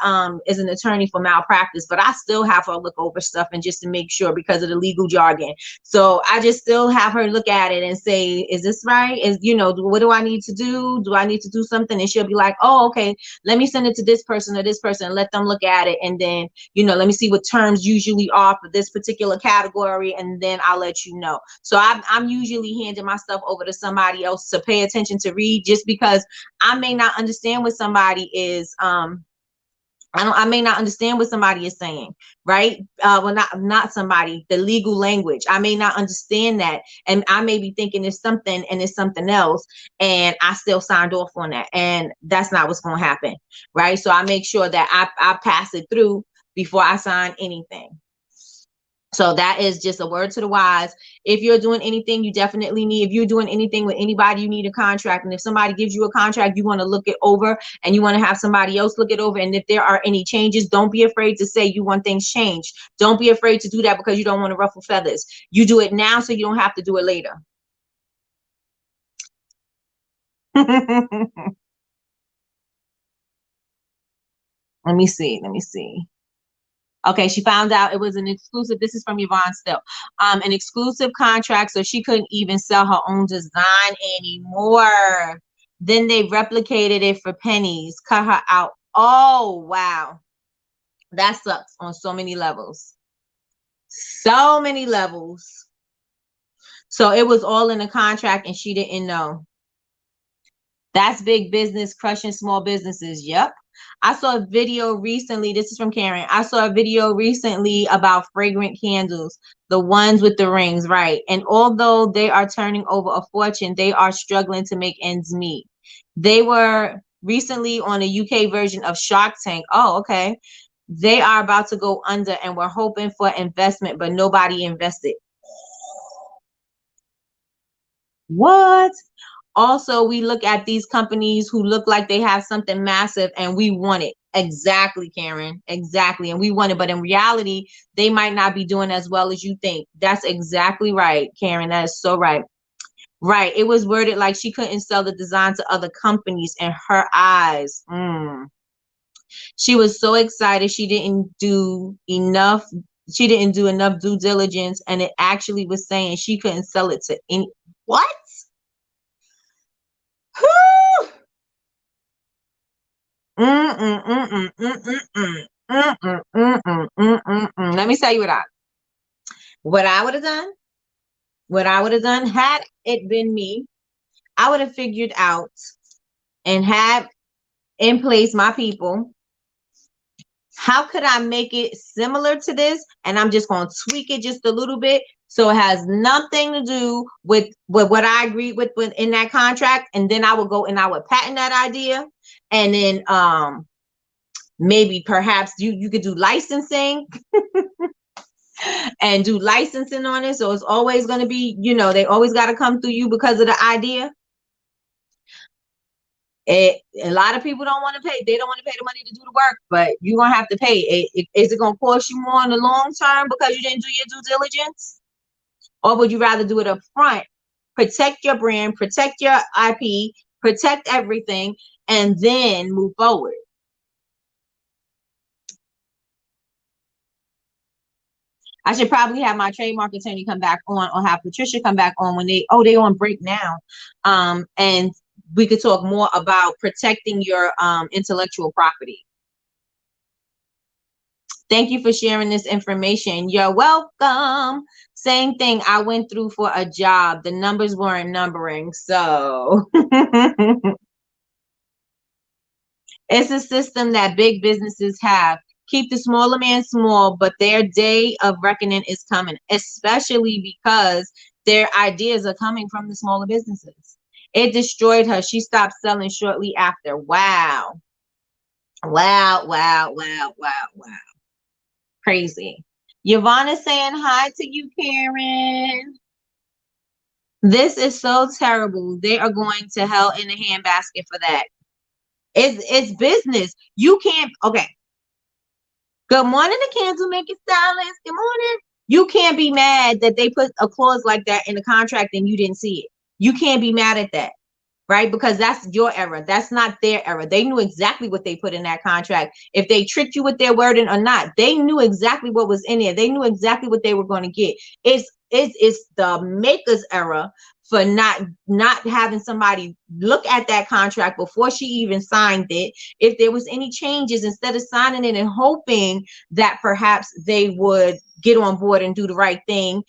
is an attorney for malpractice, but I still have her look over stuff and just to make sure because of the legal jargon. So I just still have her look at it and say, is this right? What do I need to do? Do I need to do something? And she'll be like, oh, okay, let me send it to this person or this person and let them look at it. And then, let me see what terms usually are for this particular category. And then I'll let you know. So I'm usually handing my stuff over to somebody else to pay attention to read, just because I may not understand what somebody is, I may not understand what somebody is saying, right? Well, not somebody, the legal language. I may not understand that. And I may be thinking it's something and it's something else. And I still signed off on that. And that's not what's going to happen, right? So I make sure that I pass it through before I sign anything. So that is just a word to the wise. If you're doing anything, you definitely need, if you're doing anything with anybody, you need a contract. And if somebody gives you a contract, you want to look it over and you want to have somebody else look it over. And if there are any changes, don't be afraid to say you want things changed. Don't be afraid to do that because you don't want to ruffle feathers. You do it now so you don't have to do it later. Let me see. Okay, she found out it was an exclusive. This is from Yvonne still. An exclusive contract, so she couldn't even sell her own design anymore. Then they replicated it for pennies, cut her out. Oh, wow. That sucks on so many levels. So many levels. So it was all in the contract and she didn't know. That's big business crushing small businesses. Yep. I saw a video recently. This is from Karen. I saw a video recently about fragrant candles, the ones with the rings, right? And although they are turning over a fortune, they are struggling to make ends meet. They were recently on a UK version of Shark Tank. Oh, okay. They are about to go under and we're hoping for investment, but nobody invested. What? Also, we look at these companies who look like they have something massive and we want it. Exactly, Karen. Exactly. And we want it. But in reality, they might not be doing as well as you think. That's exactly right, Karen. That is so right. Right. It was worded like she couldn't sell the design to other companies in her eyes. She was so excited she didn't do enough. She didn't do enough due diligence. And it actually was saying she couldn't sell it to any. What? Whew. Let me tell you what I would have done. What I would have done had it been me, I would have figured out and had in place my people. How could I make it similar to this? And I'm just going to tweak it just a little bit so it has nothing to do with what I agreed with in that contract. And then I would go and I would patent that idea. And then maybe perhaps you could do licensing and do licensing on it. So it's always going to be, they always got to come through you because of the idea. A lot of people don't want to pay. They don't want to pay the money to do the work, but you're going to have to pay. Is it going to cost you more in the long term because you didn't do your due diligence? Or would you rather do it up front? Protect your brand, protect your IP, protect everything, and then move forward. I should probably have my trademark attorney come back on or have Patricia come back on when they on break now. And we could talk more about protecting your intellectual property. Thank you for sharing this information. You're welcome. Same thing I went through for a job. The numbers weren't numbering. So it's a system that big businesses have. Keep the smaller man small, but their day of reckoning is coming, especially because their ideas are coming from the smaller businesses. It destroyed her. She stopped selling shortly after. Wow. Wow, wow, wow, wow, wow. Crazy. Yvonne is saying hi to you, Karen. This is so terrible. They are going to hell in a handbasket for that. It's business. You can't. Okay. Good morning, the candle making stylist. Good morning. You can't be mad that they put a clause like that in the contract and you didn't see it. You can't be mad at that. Right? Because that's your error. That's not their error. They knew exactly what they put in that contract. If they tricked you with their wording or not, they knew exactly what was in there. They knew exactly what they were going to get. It's the maker's error for not having somebody look at that contract before she even signed it. If there was any changes, instead of signing it and hoping that perhaps they would get on board and do the right thing,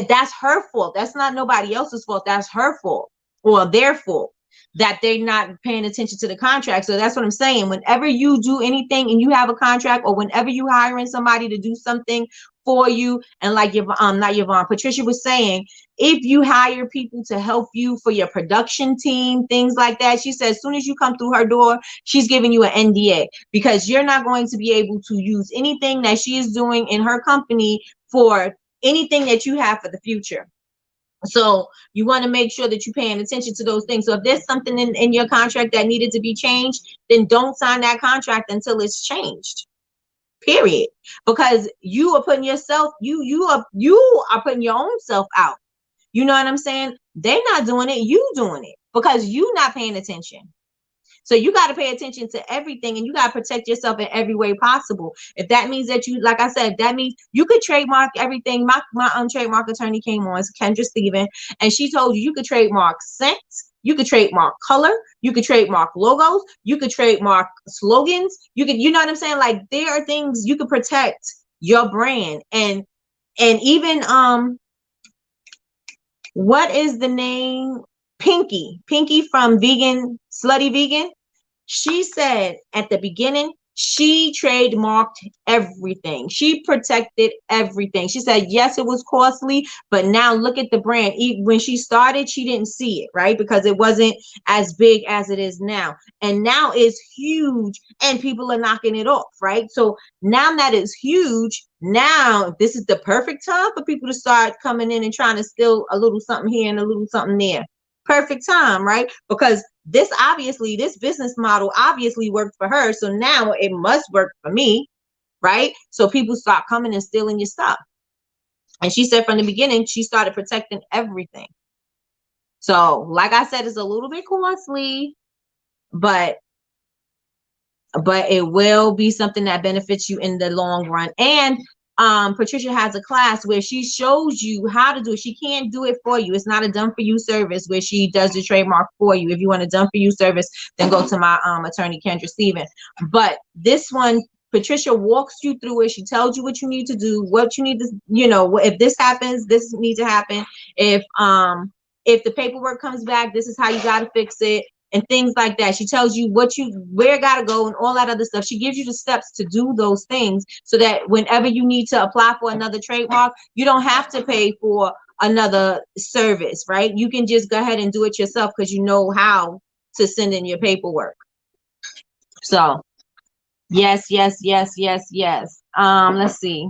that's her fault. That's not nobody else's fault. That's her fault. Or their fault that they're not paying attention to the contract. So that's what I'm saying. Whenever you do anything and you have a contract, or whenever you hiring somebody to do something for you, and like not Yvonne, Patricia was saying, if you hire people to help you for your production team, things like that, she said as soon as you come through her door, she's giving you an NDA, because you're not going to be able to use anything that she is doing in her company for anything that you have for the future. So you want to make sure that you're paying attention to those things. So if there's something in your contract that needed to be changed, then don't sign that contract until it's changed. Period. Because you are putting yourself, you are putting your own self out. You know what I'm saying? They're not doing it, you doing it, because you're not paying attention. So you got to pay attention to everything, and you got to protect yourself in every way possible. If that means that you, like I said, that means you could trademark everything. My trademark attorney came on, it's Kendra Steven, and she told you could trademark scents, you could trademark color, you could trademark logos, you could trademark slogans, you know what I'm saying? Like, there are things you could protect your brand. And even what is the name? Pinky from Slutty Vegan. She said at the beginning, she trademarked everything. She protected everything. She said, yes, it was costly, but now look at the brand. When she started, she didn't see it, right? Because it wasn't as big as it is now. And now it's huge and people are knocking it off, right? So now that it's huge, now this is the perfect time for people to start coming in and trying to steal a little something here and a little something there. Perfect time, right? Because this business model obviously worked for her, so now it must work for me, right? So people start coming and stealing your stuff. And she said from the beginning she started protecting everything. So like I said, it's a little bit costly, but it will be something that benefits you in the long run. And Patricia has a class where she shows you how to do it. She can't do it for you. It's not a done for you service where she does the trademark for you. If you want a done for you service, then go to my attorney Kendra Stephen. But this one, Patricia walks you through it. She tells you what you need to do, what you need to, if this happens, this needs to happen. If the paperwork comes back, this is how you got to fix it. And things like that. She tells you where gotta go and all that other stuff. She gives you the steps to do those things so that whenever you need to apply for another trademark, you don't have to pay for another service, right? You can just go ahead and do it yourself because you know how to send in your paperwork. So yes. Let's see.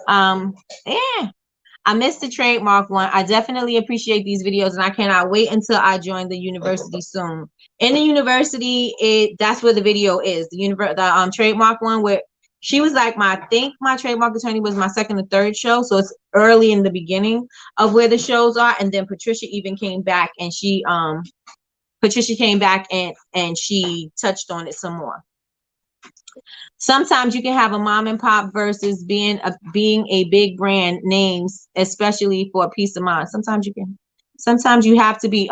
Yeah. I missed the trademark one. I definitely appreciate these videos, and I cannot wait until I join the university soon. In the university, that's where the video is. The trademark one, where she was like I think my trademark attorney was my second or third show, so it's early in the beginning of where the shows are. And then Patricia even came back, and she she touched on it some more. Sometimes you can have a mom and pop versus being a big brand names, especially for a peace of mind. Sometimes you have to be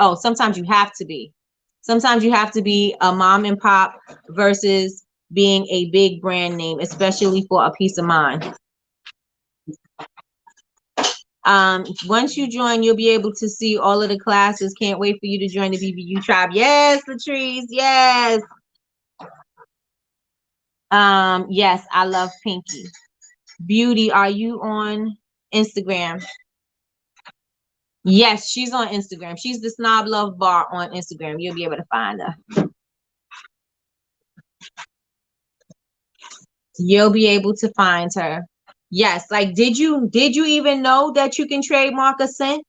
a mom and pop versus being a big brand name, especially for a peace of mind. Once you join, you'll be able to see all of the classes. Can't wait for you to join the BBU tribe. Yes, Latrice, yes. Yes, I love Pinky. Beauty, are you on Instagram? Yes, she's on Instagram. She's the Snob Love Bar on Instagram. You'll be able to find her. You'll be able to find her. Yes, like did you even know that you can trademark a scent?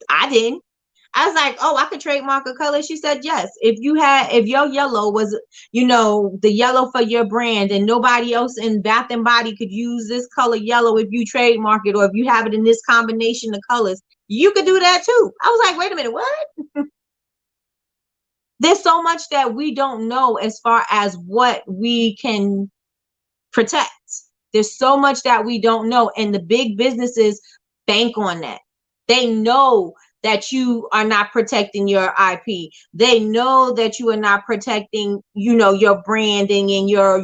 I didn't. I was like, oh, I could trademark a color. She said, yes. If your yellow was, the yellow for your brand and nobody else in Bath and Body could use this color yellow if you trademark it, or if you have it in this combination of colors, you could do that too. I was like, wait a minute, what? There's so much that we don't know as far as what we can protect. There's so much that we don't know. And the big businesses bank on that. They know that you are not protecting your IP. They know that you are not protecting, your branding and your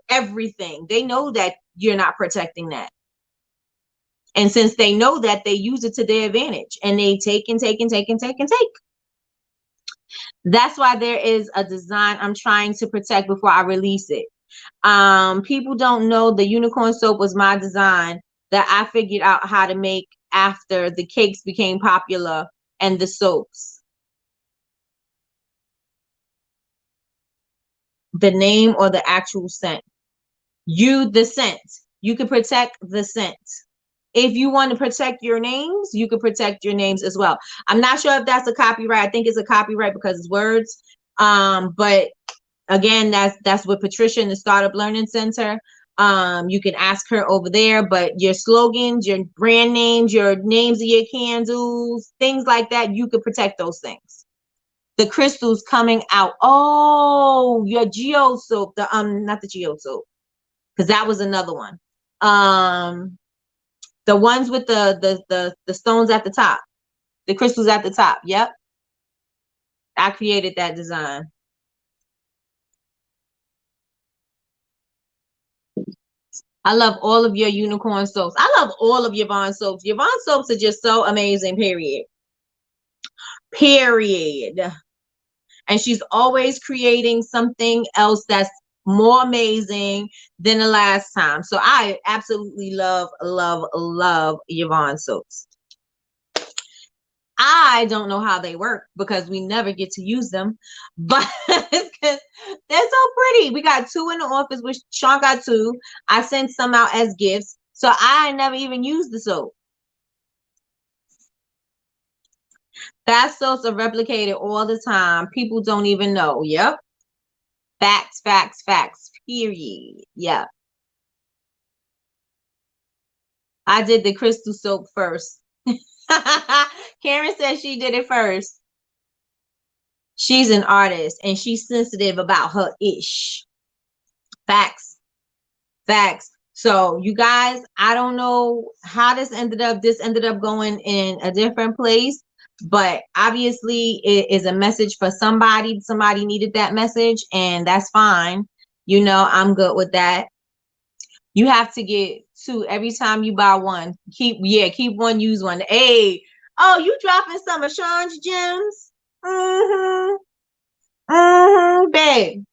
everything. They know that you're not protecting that. And since they know that, they use it to their advantage, and they take and take and take and take and take. That's why there is a design I'm trying to protect before I release it. People don't know the unicorn soap was my design that I figured out how to make after the cakes became popular and the soaps. The name or the actual scent? The scent. You can protect the scent. If you want to protect your names, you can protect your names as well. I'm not sure if that's a copyright. I think it's a copyright because it's words. But again, that's with Patricia in the Startup Learning Center. You can ask her over there, but your slogans, your brand names, your names of your candles, things like that, you could protect those things. The crystals coming out. Oh, your Geo soap, not the Geo soap, because that was another one. The ones with the stones at the top, the crystals at the top. Yep. I created that design. I love all of your unicorn soaps. I love all of Yvonne soaps. Yvonne soaps are just so amazing, period. Period. And she's always creating something else that's more amazing than the last time. So I absolutely love, love, love Yvonne soaps. I don't know how they work because we never get to use them, but they're so pretty. We got 2 in the office, which Sean got 2. I sent some out as gifts, so I never even used the soap. Bath soaps are replicated all the time. People don't even know. Yep. Facts, facts, facts. Period. Yeah. I did the crystal soap first. Karen said she did it first. She's an artist and she's sensitive about her ish. Facts. Facts. So you guys, I don't know how this ended up. This ended up going in a different place, but obviously it is a message for somebody. Somebody needed that message, and that's fine. You know, I'm good with that. You have to get 2 every time you buy one. Keep one, use one. Hey, oh, you dropping some of Sean's gems? Mm-hmm. Mm-hmm, babe.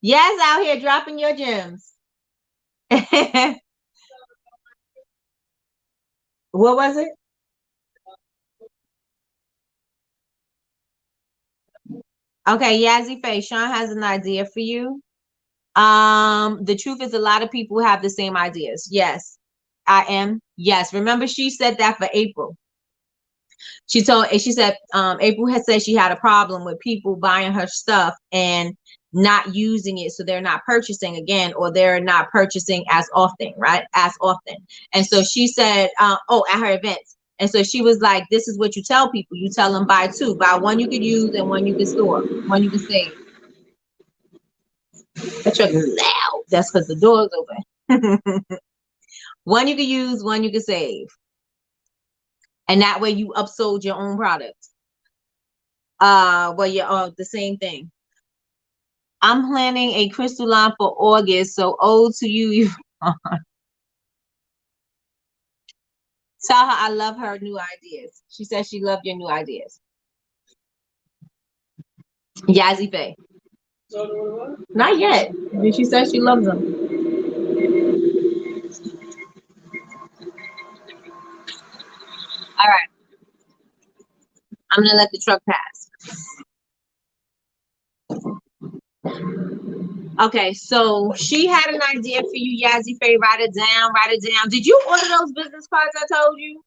Yes, out here dropping your gems. What was it? Okay, Yazzie Faye, Sean has an idea for you. The truth is a lot of people have the same ideas. Yes, I am. Yes. Remember, she said that for April. She said April had said she had a problem with people buying her stuff and not using it, so they're not purchasing again, or they're not purchasing as often, right? As often. And so she said, at her events. And so she was like, this is what you tell people. You tell them buy 2. Buy one you could use and one you could store, one you could save. That truck is loud. That's because the door's open. One you could use, one you could save. And that way you upsold your own product. Well, you're the same thing. I'm planning a crystal line for August, so ode to you. Tell her I love her new ideas. She says she loved your new ideas. Yazzie Faye. Not yet. She says she loves them. All right. I'm gonna let the truck pass. Okay, so she had an idea for you, Yazzie Faye. Write it down, write it down. Did you order those business cards I told you?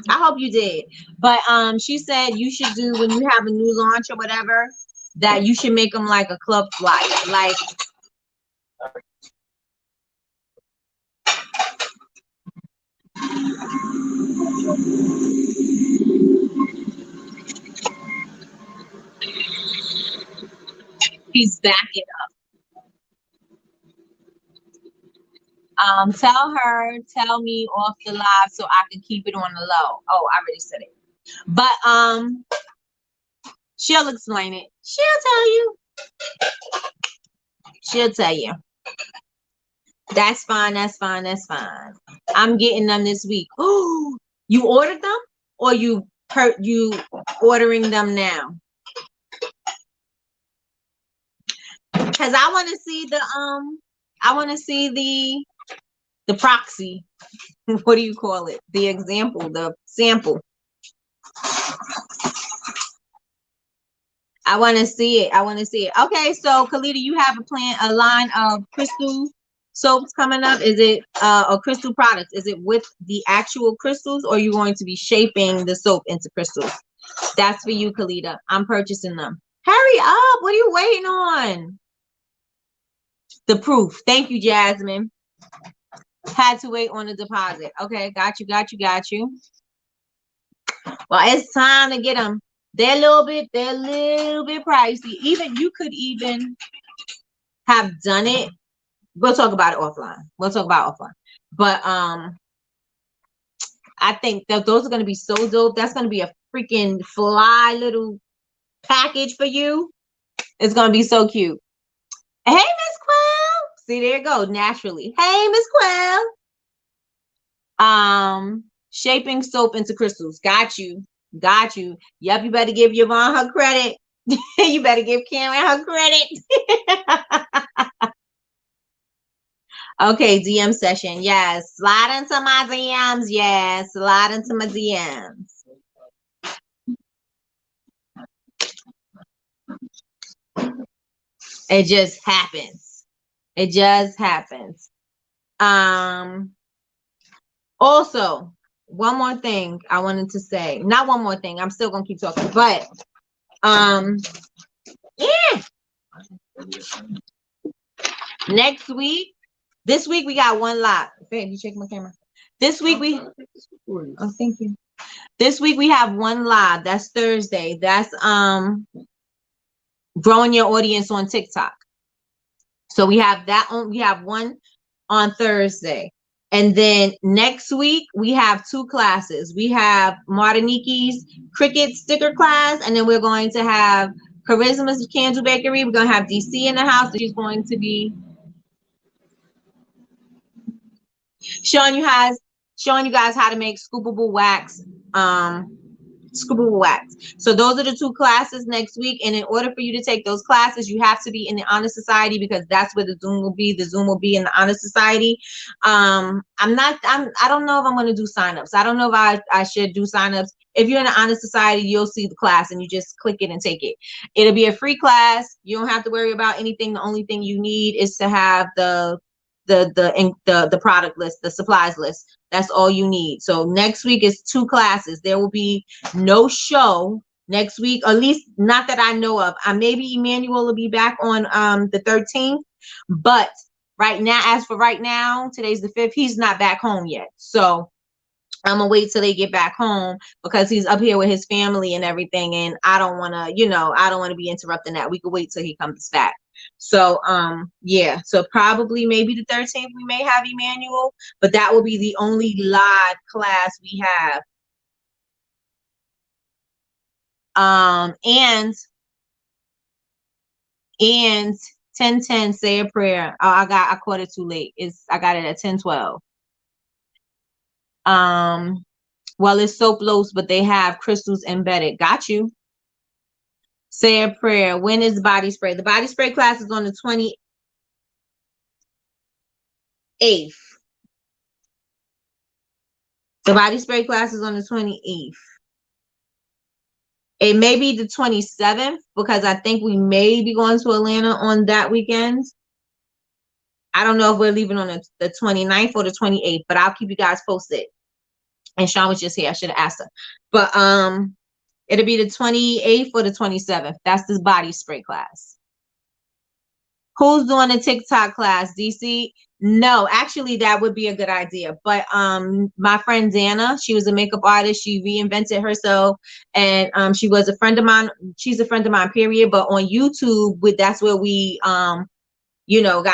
I hope you did. But she said you should do when you have a new launch or whatever, that you should make them like a club flyer. Like he's backing up. Tell me off the live so I can keep it on the low. Oh, I already said it. But she'll explain it. She'll tell you. She'll tell you. That's fine. That's fine. That's fine. I'm getting them this week. Oh, you ordered them, or you ordering them now? Because I want to see the proxy. What do you call it? The example, the sample. I want to see it. I want to see it. Okay, so Kalita, you have a line of crystal soaps coming up. Is it or crystal products? Is it with the actual crystals, or are you going to be shaping the soap into crystals? That's for you, Kalita. I'm purchasing them. Hurry up. What are you waiting on? The proof. Thank you, Jasmine. Had to wait on the deposit. Okay, got you. Well, it's time to get them. They're a little bit pricey. Even you could even have done it. We'll talk about it offline. But I think that those are going to be so dope. That's going to be a freaking fly little package for you. It's going to be so cute. Hey, Miss Quill. See, there you go. Naturally. Hey, Miss Quill. Shaping soap into crystals. Got you. Yep, you better give Yvonne her credit. You better give Karen her credit. Okay, DM session. Yes. Slide into my DMs. Yes. Slide into my DMs. It just happens. It just happens. Also, one more thing I wanted to say. Not one more thing. I'm still gonna keep talking, but yeah. Next week, this week we got one live. Babe, you check my camera. This week we oh thank you. This week we have one live. That's Thursday. That's growing your audience on TikTok. So we have that on, we have one on Thursday. And then next week we have two classes. We have Nikki's cricket sticker class, and then we're going to have Charisma's Candle Bakery. We're going to have DC in the house. She's going to be showing you guys how to make scoopable wax. Scoopable wax. So those are the two classes next week. And in order for you to take those classes, you have to be in the Honor Society, because that's where the Zoom will be. The Zoom will be in the Honor Society. I don't know if I'm going to do signups. I don't know if I should do signups. If you're in the Honor Society, you'll see the class and you just click it and take it. It'll be a free class. You don't have to worry about anything. The only thing you need is to have the product list, the supplies list. That's all you need. So next week is two classes. There will be no show next week, at least not that I know of. Maybe Emmanuel will be back on the 13th, but as for right now, today's the 5th. He's not back home yet. So I'm gonna wait till they get back home, because he's up here with his family and everything, and I don't want to be interrupting that. We could wait till he comes back. So yeah, so probably maybe the 13th we may have Emmanuel, but that will be the only live class we have. And 10:10 say a prayer. Oh, I caught it too late. I got it at 10:12. Well, it's soap loaves, but they have crystals embedded. Got you. Say a prayer. When is body spray? The body spray class is on the 28th. The body spray class is on the 28th. It may be the 27th, because I think we may be going to Atlanta on that weekend. I don't know if we're leaving on the 29th or the 28th, but I'll keep you guys posted. And Sean was just here. I should have asked her. But it'll be the 28th or the 27th. That's this body spray class. Who's doing a TikTok class, DC? No, actually, that would be a good idea. But my friend Dana, she was a makeup artist. She reinvented herself, and she was a friend of mine. She's a friend of mine, period. But on YouTube, that's where we got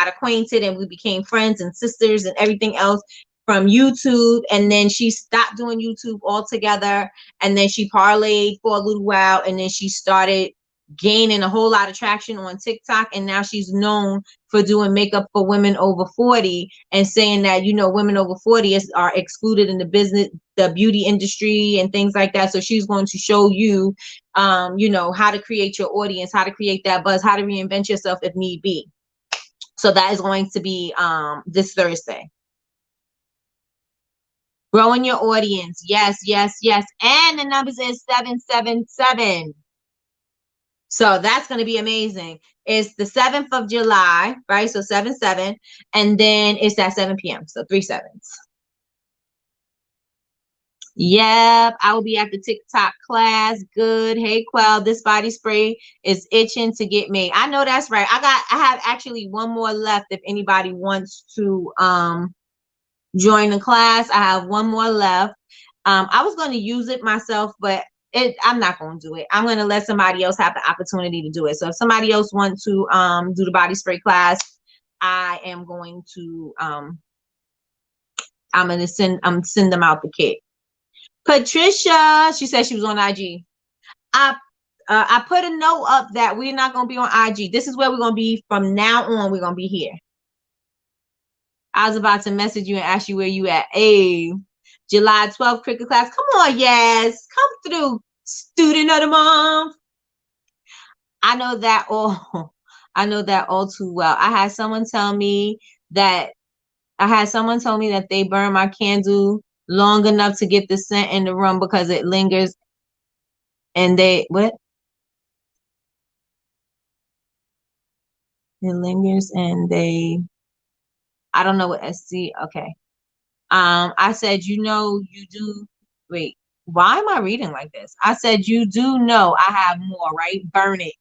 acquainted, and we became friends and sisters and everything else from YouTube. And then she stopped doing YouTube altogether, and then she parlayed for a little while, and then she started gaining a whole lot of traction on TikTok, and now she's known for doing makeup for women over 40, and saying that women over 40 are excluded in the beauty industry and things like that. So she's going to show you how to create your audience, how to create that buzz, how to reinvent yourself if need be. So that is going to be this Thursday. Growing your audience. Yes, yes, yes. And the numbers is 777. So that's going to be amazing. It's the 7th of July, right? So 7/7. And then it's at 7 p.m. So 3 sevens. Yep, I will be at the TikTok class. Good. Hey, Quell, this body spray is itching to get made. I know that's right. I have actually one more left if anybody wants to join the class. I have one more left. I was going to use it myself, but I'm not going to do it. I'm going to let somebody else have the opportunity to do it. So if somebody else wants to do the body spray class, I am going to I'm going to send them out the kit. Patricia, she said she was on IG. I put a note up that we're not going to be on IG. This is where we're going to be from now on. We're going to be here. I was about to message you and ask you where you at. Hey, July 12th cricket class. Come on, yes. Come through, student of the month. I know that all. I know that all too well. That I had someone tell me that they burn my candle long enough to get the scent in the room because it lingers. And they what? It lingers and they. I don't know what SC. Okay. I said, you do. Wait, why am I reading like this? I said, you do know I have more, right? Burn it.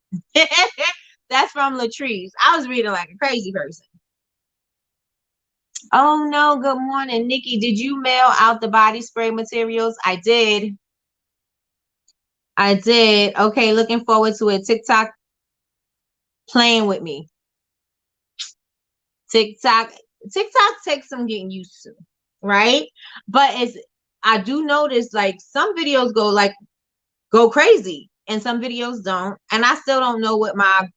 That's from Latrice. I was reading like a crazy person. Oh no, good morning, Nikki. Did you mail out the body spray materials? I did. I did. Okay, looking forward to it. TikTok playing with me. TikTok takes some getting used to, right? But I do notice like some videos go crazy and some videos don't. And I still don't know what my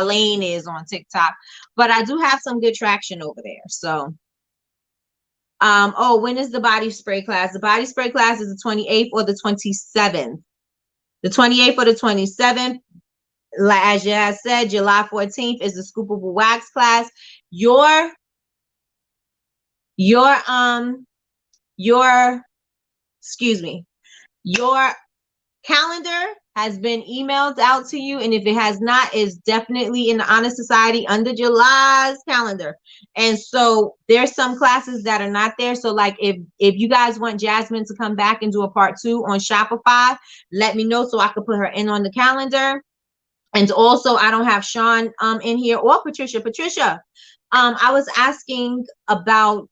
lane is on TikTok, but I do have some good traction over there. So oh, when is the body spray class? The body spray class is the 28th or the 27th. The 28th or the 27th. Like as you have said, July 14th is the scoopable wax class. Your your your excuse me, your calendar has been emailed out to you, and if it has not, it's definitely in the Honor Society under July's calendar. And so there's some classes that are not there. So like if you guys want Jasmine to come back and do a part 2 on Shopify, let me know so I could put her in on the calendar. And also I don't have Sean in here or Patricia. I was asking about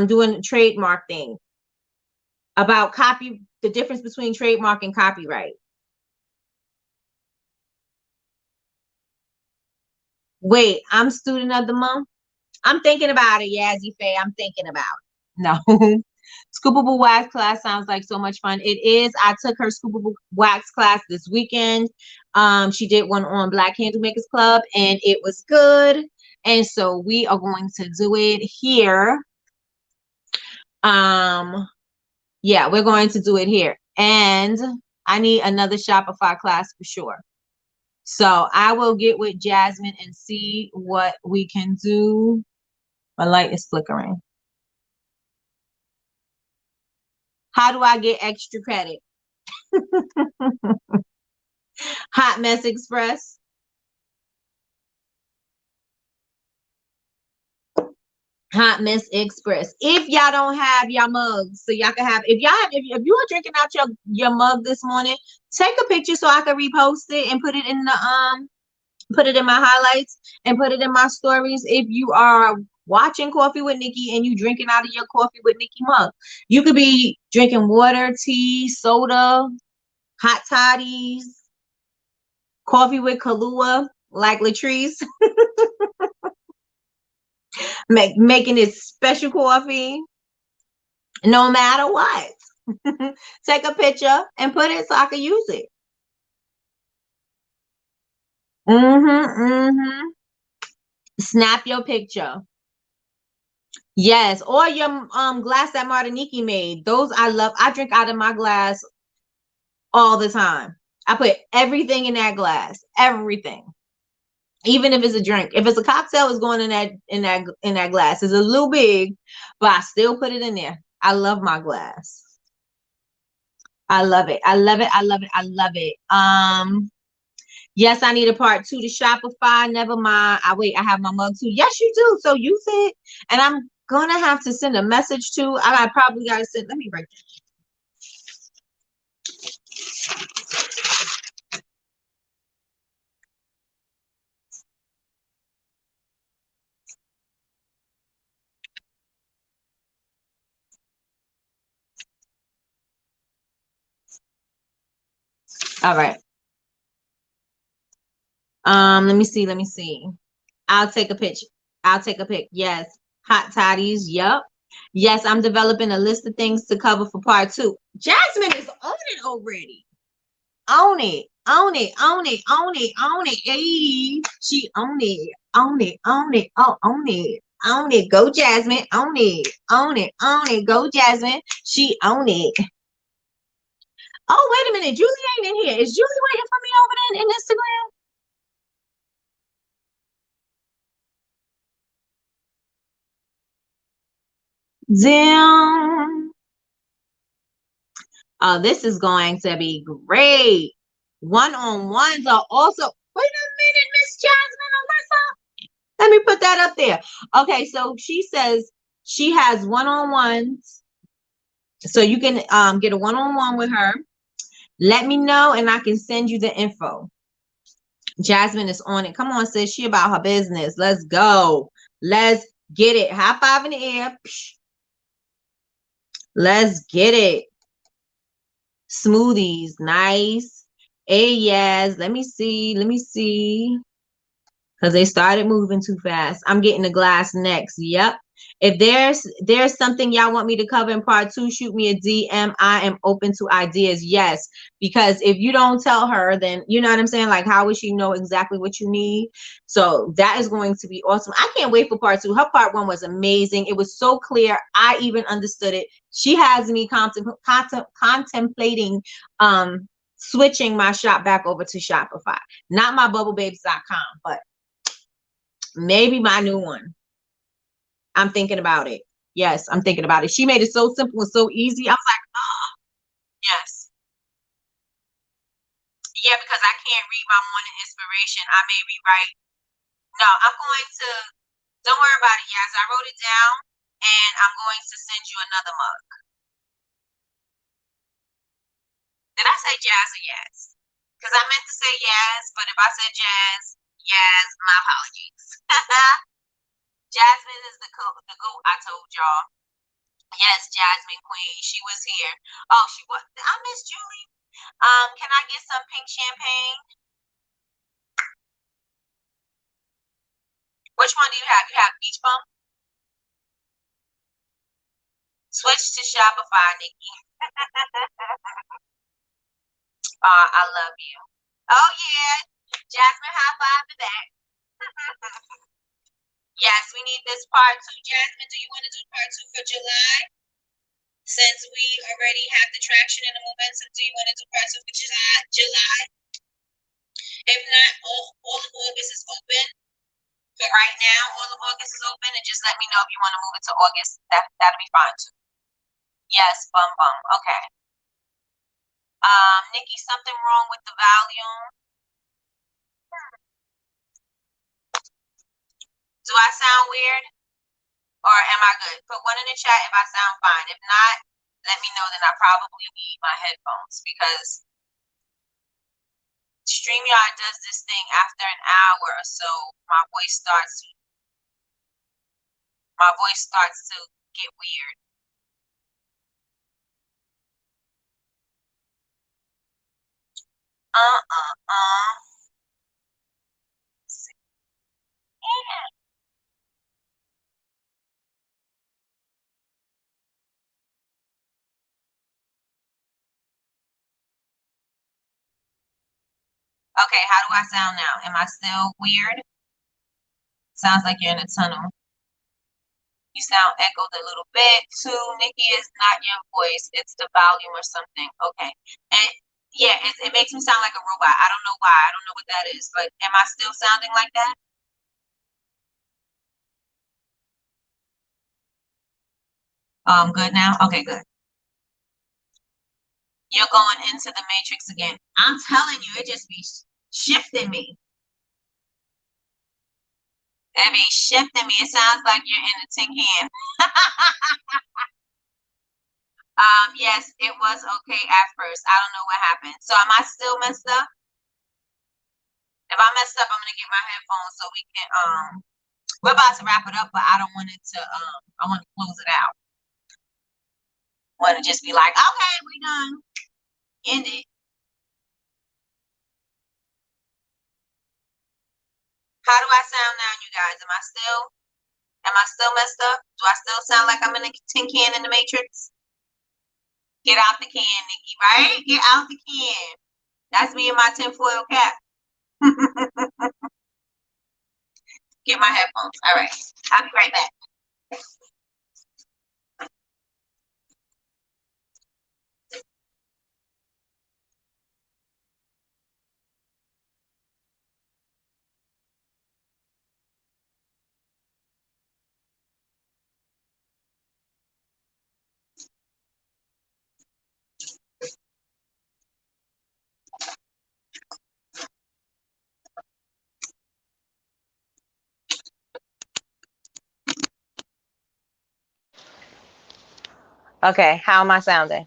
doing a trademark thing, about the difference between trademark and copyright. Wait, I'm student of the month. I'm thinking about it, Yazzie Faye. I'm thinking about it. No. Scoopable wax class sounds like so much fun. It is. I took her scoopable wax class this weekend. She did one on Black Candle Makers Club and it was good. And so we are going to do it here. Yeah, we're going to do it here. And I need another Shopify class for sure. So I will get with Jasmine and see what we can do. My light is flickering. How do I get extra credit? Hot Mess Express. Hot Mess Express. If y'all don't have your mugs, so y'all can have, if you are drinking out your mug this morning, take a picture so I can repost it and put it in the put it in my highlights and put it in my stories. If you are watching Coffee with Nikki and you drinking out of your Coffee with Nikki mug, you could be drinking water, tea, soda, hot toddies, coffee with Kahlua, like Latrice, making it special coffee, no matter what. Take a picture and put it so I can use it. Snap your picture. Yes, or your glass that Martiniki made. Those I love. I drink out of my glass all the time. I put everything in that glass. Everything. Even if it's a drink. If it's a cocktail, it's going in that glass. It's a little big, but I still put it in there. I love my glass. I love it. I love it. I love it. I love it. Yes, I need a part 2 to Shopify. Never mind. I have my mug too. Yes, you do. So use it. And I'm gonna have to send a message to. I probably gotta send. Let me break this. All right. Let me see. Let me see. I'll take a picture. I'll take a pic. Yes. Hot toddies. Yup. Yes, I'm developing a list of things to cover for part 2. Jasmine is on it already. Own it. Own it. Own it. Own it. Own it. Hey, she own it. Own it. Own it. Oh, own it. Own it. Go, Jasmine. Own it. Own it. Own it. Go, Jasmine. She own it. Oh, wait a minute. Julie ain't in here. Is Julie waiting for me over there in Instagram? Damn. Oh, this is going to be great. One-on-ones are also. Wait a minute, Miss Jasmine Alyssa. Let me put that up there. Okay, so she says she has one-on-ones. So you can get a one-on-one with her. Let me know and I can send you the info. Jasmine is on it. Come on, sis. She about her business. Let's go. Let's get it. High five in the air. Let's get it. Smoothies. Nice. Yes. Let me see. Let me see. Because they started moving too fast. I'm getting the glass next. Yep. If there's something y'all want me to cover in part 2, shoot me a DM. I am open to ideas. Yes. Because if you don't tell her, then you know what I'm saying? Like, how would she know exactly what you need? So that is going to be awesome. I can't wait for part 2. Her part 1 was amazing. It was so clear. I even understood it. She has me contemplating switching my shop back over to Shopify. Not my bubblebabes.com, but maybe my new one. I'm thinking about it. Yes, I'm thinking about it. She made it so simple and so easy. I was like, oh, yes. Yeah, because I can't read my morning inspiration. I may rewrite. No, I'm going to, don't worry about it. Yes, I wrote it down and I'm going to send you another mug. Did I say jazz or yes? Because I meant to say yes, but if I said jazz, yes, my apologies. Jasmine is the goat I told y'all. Yes, Jasmine Queen. She was here. Oh, she was. I miss Julie. Can I get some pink champagne? Which one do you have? You have Beach Bum? Switch to Shopify, Nikki. I love you. Oh yeah. Jasmine, high five for that. Yes, we need this part 2. Jasmine, do you want to do part 2 for July? Since we already have the traction and the momentum, do you want to do part 2 for July? If not, all of August is open. But right now, all of August is open, and just let me know if you want to move it to August. That'll be fine too. Yes, bum. Okay. Nikki, something wrong with the volume? Do I sound weird? Or am I good? Put one in the chat if I sound fine. If not, let me know. Then I probably need my headphones because StreamYard does this thing after an hour or so. My voice starts to get weird. Yeah. Okay, how do I sound now? Am I still weird? Sounds like you're in a tunnel. You sound echoed a little bit too. Nikki, is not your voice. It's the volume or something. Okay. And yeah, it makes me sound like a robot. I don't know why. I don't know what that is. But am I still sounding like that? Good now? Okay, good. You're going into the matrix again. I'm telling you, it just be shifting me. It be shifting me. It sounds like you're in a tin can. Yes, it was okay at first. I don't know what happened. So am I still messed up? If I messed up, I'm gonna get my headphones so we can we're about to wrap it up, but I don't want it to I want to close it out. I want to just be like, okay, we done. End it. How do I sound now, you guys? Am I still messed up? Do I still sound like I'm in a tin can in the Matrix? Get out the can, Nikki, right? Get out the can. That's me in my tinfoil cap. Get my headphones. All right. I'll be right back. Okay, how am I sounding?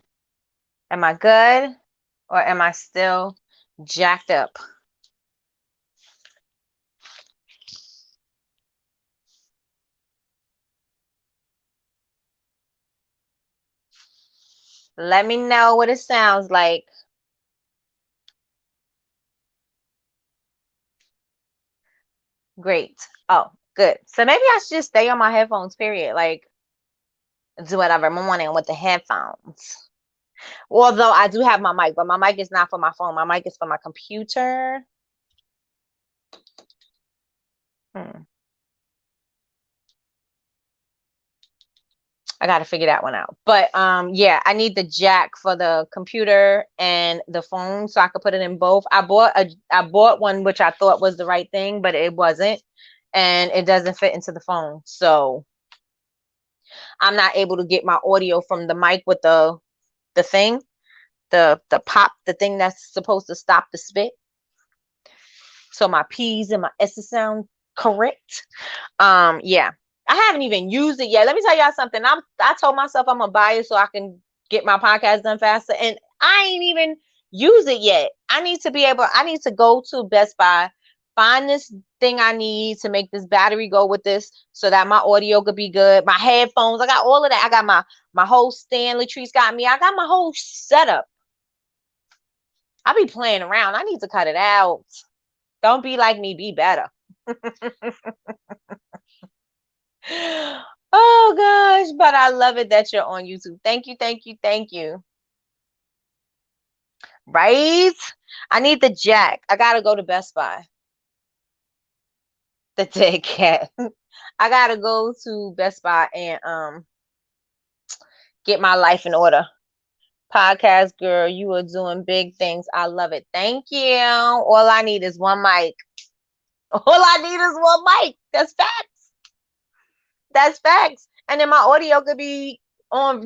Am I good or am I still jacked up? Let me know what it sounds like. Great. Oh, good. So maybe I should just stay on my headphones, period. Like, do whatever I'm wanting with the headphones. Although I do have my mic, but my mic is not for my phone. My mic is for my computer. Hmm. I got to figure that one out. But yeah, I need the jack for the computer and the phone so I could put it in both. I bought one which I thought was the right thing, but it wasn't, and it doesn't fit into the phone. So I'm not able to get my audio from the mic with the thing, the pop, the thing that's supposed to stop the spit. So my P's and my S's sound correct. Yeah. I haven't even used it yet. Let me tell y'all something. I told myself I'm gonna buy it so I can get my podcast done faster. And I ain't even used it yet. I need to go to Best Buy, find this thing I need to make this battery go with this so that my audio could be good. My headphones, I got all of that. I got my whole stand. Latrice got me. I got my whole setup. I be playing around. I need to cut it out. Don't be like me, be better. Oh gosh, but I love it that you're on YouTube. Thank you, thank you, thank you. Right? I need the jack. I gotta go to Best Buy. The dead cat. I gotta go to Best Buy and get my life in order. Podcast girl, you are doing big things. I love it. Thank you. All I need is one mic. All I need is one mic. That's facts. That's facts. And then my audio could be on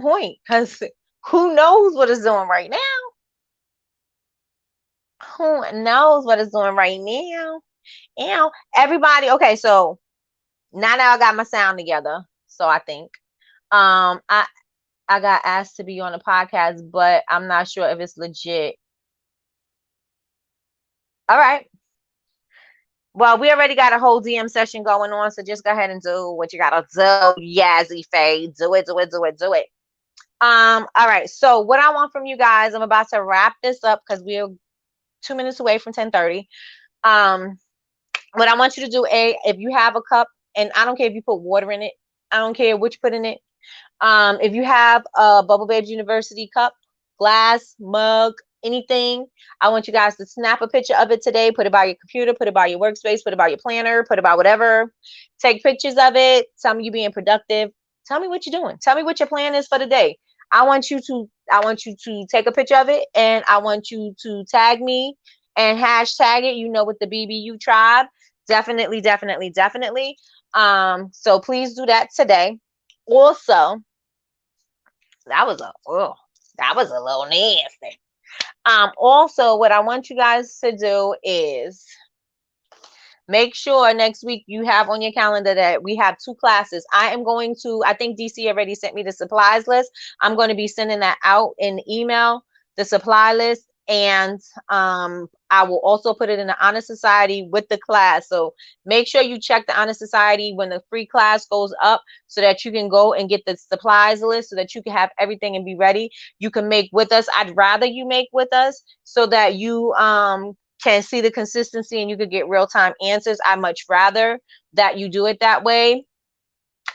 point. Because who knows what it's doing right now? Who knows what it's doing right now? Everybody. Okay, so now that I got my sound together, so I think um I I got asked to be on the podcast, but I'm not sure if it's legit. All right. Well, we already got a whole DM session going on, so just go ahead and do what you gotta do. Yazzie Faye. Do it, do it, do it, do it. All right. So what I want from you guys, I'm about to wrap this up because we're 2 minutes away from 10:30. Um, what I want you to do, if you have a cup, and I don't care if you put water in it, I don't care what you put in it. If you have a Bubble Babes University cup, glass, mug, anything, I want you guys to snap a picture of it today. Put it by your computer, put it by your workspace, put it by your planner, put it by whatever. Take pictures of it. Tell me you being productive. Tell me what you're doing. Tell me what your plan is for the day. I want you to take a picture of it, and I want you to tag me and hashtag it, with the BBU tribe. Definitely, definitely, definitely. So please do that today. Also, that was a little nasty. Also, what I want you guys to do is make sure next week you have on your calendar that we have 2 classes. I think DC already sent me the supplies list. I'm going to be sending that out in email, the supply list. And I will also put it in the Honor Society with the class. So make sure you check the Honor Society when the free class goes up so that you can go and get the supplies list so that you can have everything and be ready. You can make with us. I'd rather you make with us so that you can see the consistency and you could get real-time answers. I much rather that you do it that way.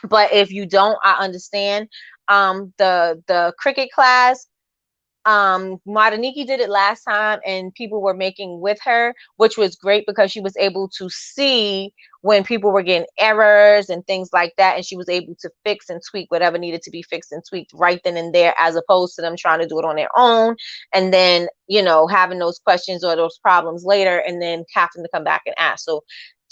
But if you don't, I understand. The cricket class, Nikkie did it last time and people were making with her, which was great because she was able to see when people were getting errors and things like that, and she was able to fix and tweak whatever needed to be fixed and tweaked right then and there, as opposed to them trying to do it on their own and then having those questions or those problems later and then having to come back and ask. So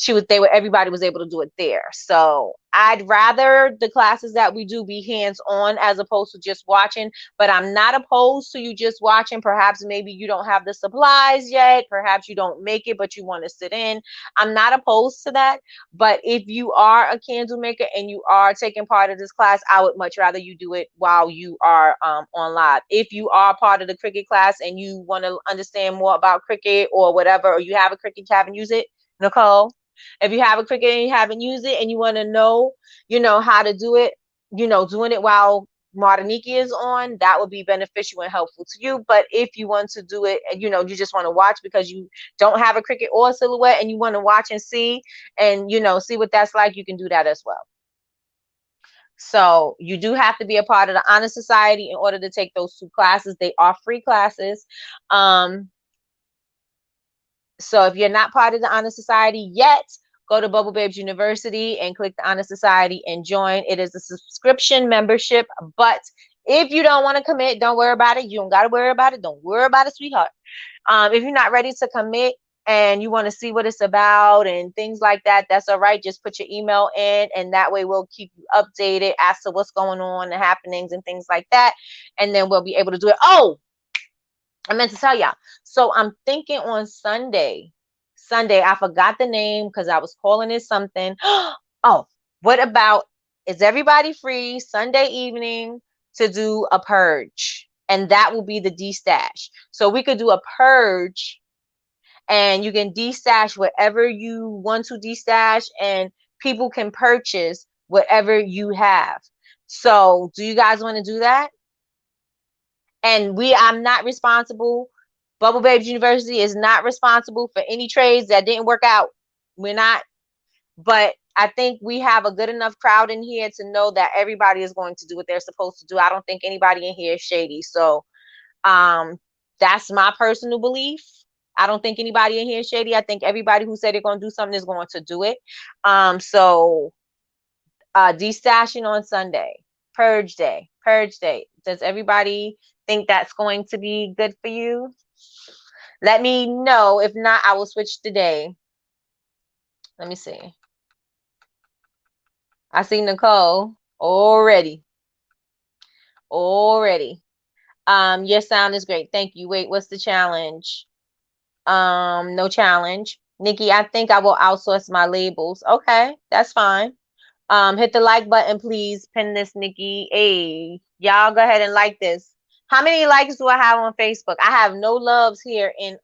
everybody was able to do it there. So I'd rather the classes that we do be hands-on as opposed to just watching, but I'm not opposed to you just watching. Perhaps maybe you don't have the supplies yet, perhaps you don't make it, but you want to sit in. I'm not opposed to that. But if you are a candle maker and you are taking part of this class, I would much rather you do it while you are on live. If you are part of the Cricut class and you want to understand more about Cricut or whatever, or you have a Cricut, you haven't used it, Nicole, if you have a Cricut and you haven't used it and you want to know, how to do it, doing it while Nikkie is on, that would be beneficial and helpful to you. But if you want to do it, you just want to watch because you don't have a Cricut or a Silhouette and you want to watch and see, and see what that's like, you can do that as well. So you do have to be a part of the Honor Society in order to take those 2 classes. They are free classes. So if you're not part of the Honor Society yet, go to Bubble Babes University and click the Honor Society and join. It is a subscription membership, but if you don't want to commit, don't worry about it. You don't got to worry about it. Don't worry about it, sweetheart. If you're not ready to commit and you want to see what it's about and things like that, that's all right. Just put your email in, and that way we'll keep you updated as to what's going on, the happenings and things like that. And then we'll be able to do it. Oh, I meant to tell y'all. So I'm thinking on Sunday, I forgot the name because I was calling it something. Oh, what about, is everybody free Sunday evening to do a purge? And that will be the destash. So we could do a purge and you can destash whatever you want to destash, and people can purchase whatever you have. So do you guys want to do that? And I'm not responsible. Bubble Babes University is not responsible for any trades that didn't work out. We're not. But I think we have a good enough crowd in here to know that everybody is going to do what they're supposed to do. I don't think anybody in here is shady. So that's my personal belief. I don't think anybody in here is shady. I think everybody who said they're going to do something is going to do it. So destashing on Sunday, purge day. Does everybody think that's going to be good for you? Let me know. If not, I will switch the day. Let me see. I see Nicole already. Your sound is great. Thank you. Wait, what's the challenge? No challenge. Nikki, I think I will outsource my labels. Okay, that's fine. Hit the like button, please. Pin this, Nikki. Hey, y'all go ahead and like this. How many likes do I have on Facebook? I have no loves here in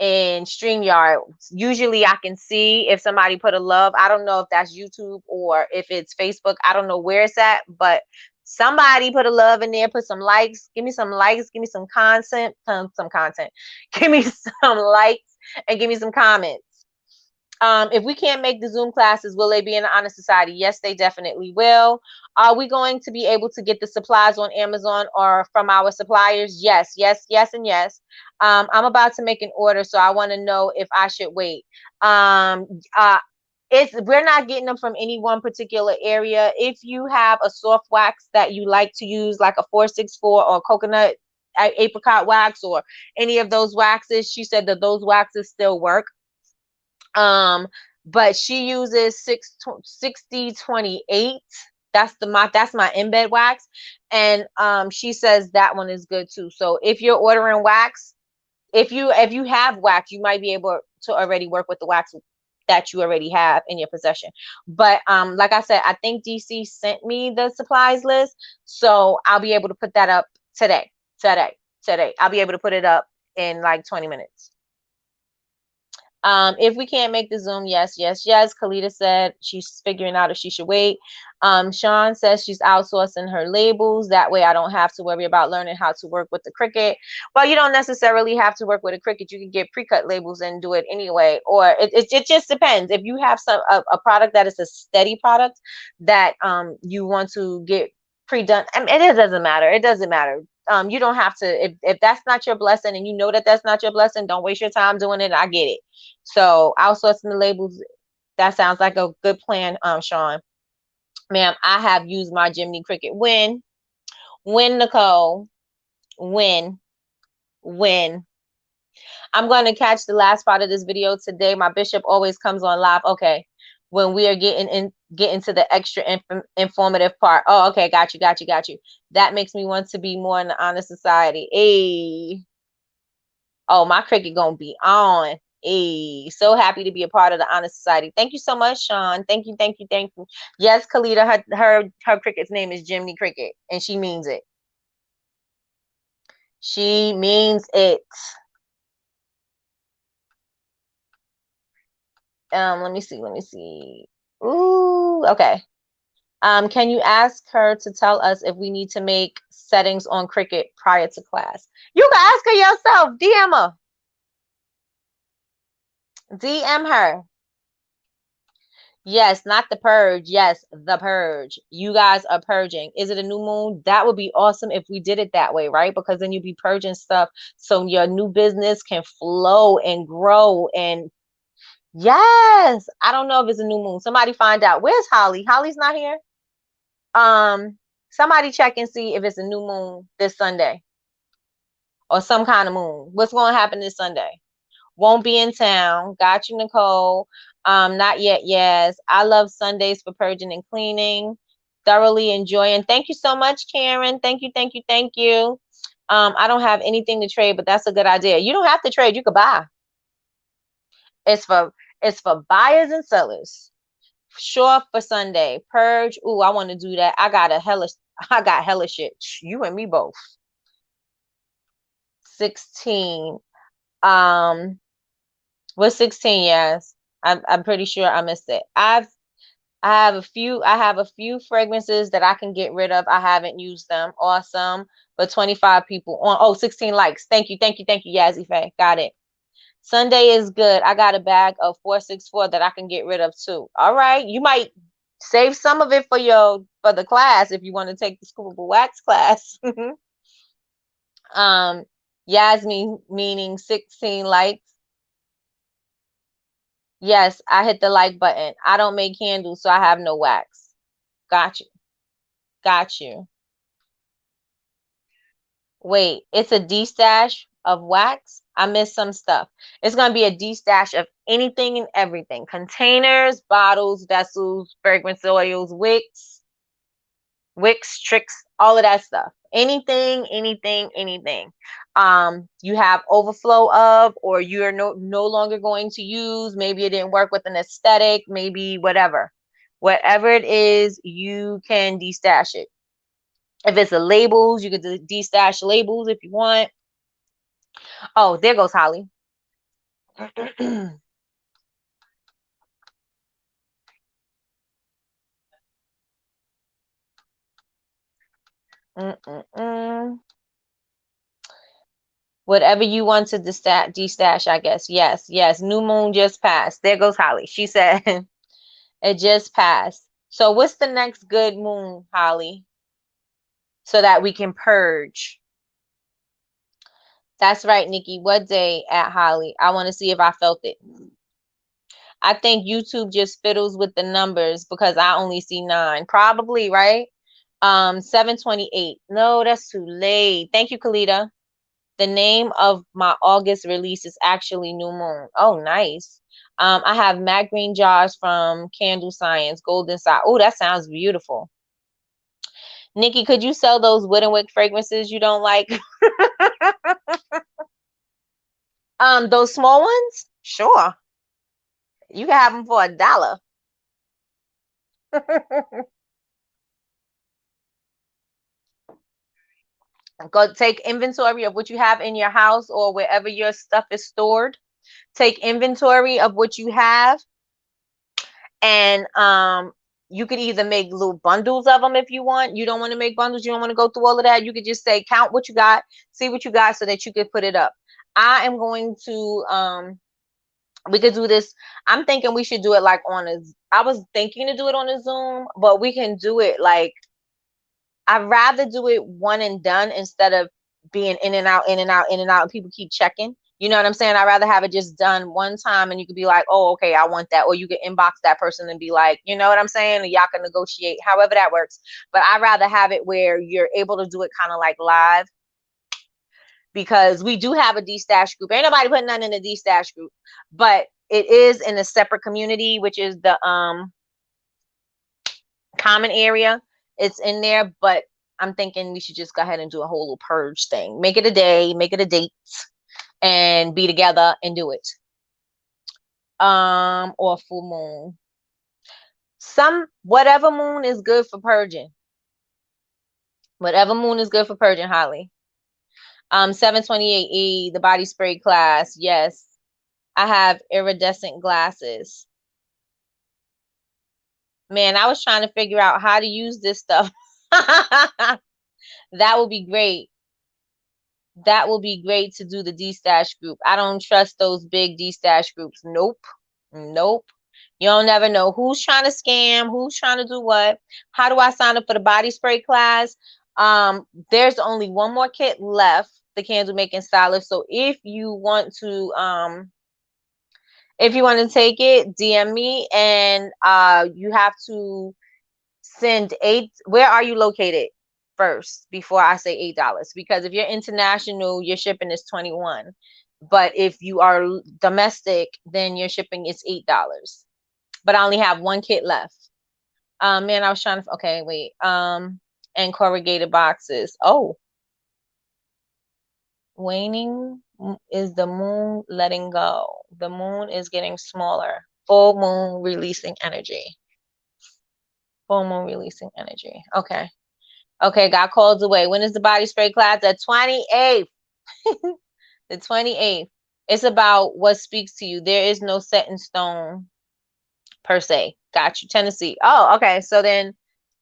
StreamYard. Usually I can see if somebody put a love. I don't know if that's YouTube or if it's Facebook. I don't know where it's at, but somebody put a love in there, put some likes. Give me some likes, give me some content, Give me some likes and give me some comments. If we can't make the Zoom classes, will they be in the Honor Society? Yes, they definitely will. Are we going to be able to get the supplies on Amazon or from our suppliers? Yes, and yes. I'm about to make an order, so I want to know if I should wait. We're not getting them from any one particular area. If you have a soft wax that you like to use, like a 464 or coconut apricot wax or any of those waxes, she said that those waxes still work. But she uses 6028. That's my embed wax, and she says that one is good too. So if you're ordering wax, if you have wax, you might be able to already work with the wax that you already have in your possession. But like I said, I think DC sent me the supplies list, so I'll be able to put that up today. I'll be able to put it up in like 20 minutes. If we can't make the Zoom, yes. Kalita said she's figuring out if she should wait. Sean says she's outsourcing her labels. That way I don't have to worry about learning how to work with the Cricut. Well, you don't necessarily have to work with a Cricut. You can get pre-cut labels and do it anyway. Or it just depends. If you have a product that is a steady product that you want to get pre-done, I mean, it doesn't matter. You don't have to, if that's not your blessing and you know that that's not your blessing, don't waste your time doing it. I get it. So outsourcing the labels, that sounds like a good plan, Sean. Ma'am, I have used my Jiminy Cricut. When, Nicole, when. I'm going to catch the last part of this video today. My bishop always comes on live. Okay. When we are getting to the extra informative part. Oh, okay. Got you. That makes me want to be more in the honor society. Hey. Oh, my cricket gonna be on. Hey, so happy to be a part of the honor society. Thank you so much, Sean. Thank you. Yes, Kalita, her cricket's name is Jimmy Cricket, and she means it. She means it. Let me see. Ooh, okay. Can you ask her to tell us if we need to make settings on Cricket prior to class? You can ask her yourself. DM her. DM her. Yes, not the purge. Yes, the purge. You guys are purging. Is it a new moon? That would be awesome if we did it that way, right? Because then you'd be purging stuff so your new business can flow and grow. And yes, I don't know if it's a new moon. Somebody find out. Where's Holly? Holly's not here. Somebody check and see if it's a new moon this Sunday or some kind of moon. What's going to happen this Sunday? Won't be in town. Got you, Nicole. Not yet. Yes. I love Sundays for purging and cleaning. Thoroughly enjoying. Thank you so much, Karen. Thank you. I don't have anything to trade, but that's a good idea. You don't have to trade. You could buy. It's for buyers and sellers. Sure for Sunday. Purge. Ooh, I want to do that. I got hella shit. You and me both. 16. What's 16? Yes. I'm pretty sure I missed it. I have a few fragrances that I can get rid of. I haven't used them. Awesome. But 25 people on 16 likes. Thank you, Yazzie Faye. Got it. Sunday is good. I got a bag of 464 that I can get rid of too. All right. You might save some of it for the class if you want to take the scoopable wax class. Yasmin meaning 16 likes. Yes, I hit the like button. I don't make candles, so I have no wax. Got you. Wait, it's a D-stash of wax? I missed some stuff. It's going to be a D-stash of anything and everything. Containers, bottles, vessels, fragrance oils, wicks, tricks, all of that stuff. Anything. You have overflow of, or you're no longer going to use. Maybe it didn't work with an aesthetic, maybe whatever it is, you can destash it. If it's the labels, you could destash labels if you want. Oh, there goes Holly. Whatever you want to destash, I guess. Yes. New moon just passed. There goes Holly. She said it just passed. So what's the next good moon, Holly? So that we can purge. That's right, Nikki. What day at Holly? I want to see if I felt it. I think YouTube just fiddles with the numbers because I only see 9. Probably, right? 7:28. No, that's too late. Thank you, Kalita. The name of my August release is actually New Moon. Oh, nice. I have matte green jars from Candle Science, Golden Side. Oh, that sounds beautiful. Nikki, could you sell those wooden wick fragrances you don't like? Those small ones? Sure. You can have them for $1. Go take inventory of what you have in your house or wherever your stuff is stored. Take inventory of what you have, and you could either make little bundles of them if you want. You don't want to make bundles. You don't want to go through all of that. You could just say, count what you got, see what you got so that you could put it up. I am going to, we could do this. I'm thinking we should do it like I was thinking to do it on a Zoom, but we can do it like, I'd rather do it one and done instead of being in and out, and people keep checking. You know what I'm saying? I'd rather have it just done one time and you could be like, oh, okay, I want that. Or you could inbox that person and be like, you know what I'm saying? Y'all can negotiate, however that works. But I'd rather have it where you're able to do it kind of like live. because we do have a D-Stash group. Ain't nobody putting nothing in the D-Stash group, but it is in a separate community, which is the common area. It's in there, but I'm thinking we should just go ahead and do a whole little purge thing. Make it a day, make it a date, and be together and do it. Or full moon. Whatever moon is good for purging. Whatever moon is good for purging, Holly. 728E, the body spray class. Yes. I have iridescent glasses. Man, I was trying to figure out how to use this stuff. That would be great. That will be great to do the D-Stash group. I don't trust those big D-Stash groups. Nope. Nope. You don't never know who's trying to scam, who's trying to do what. How do I sign up for the body spray class? There's only one more kit left, the candle making stylist. So if you want to take it, DM me, and you have to send where are you located first before I say $8? Because if you're international, your shipping is $21. But if you are domestic, then your shipping is $8. But I only have one kit left. Man, I was trying to, okay, wait. And corrugated boxes. Oh. Waning is the moon letting go. The moon is getting smaller. Full moon releasing energy. Full moon releasing energy. Okay. Okay, got called away. When is the body spray class? The 28th. The 28th. It's about what speaks to you. There is no set in stone per se. Got you. Tennessee. Oh, okay. So then,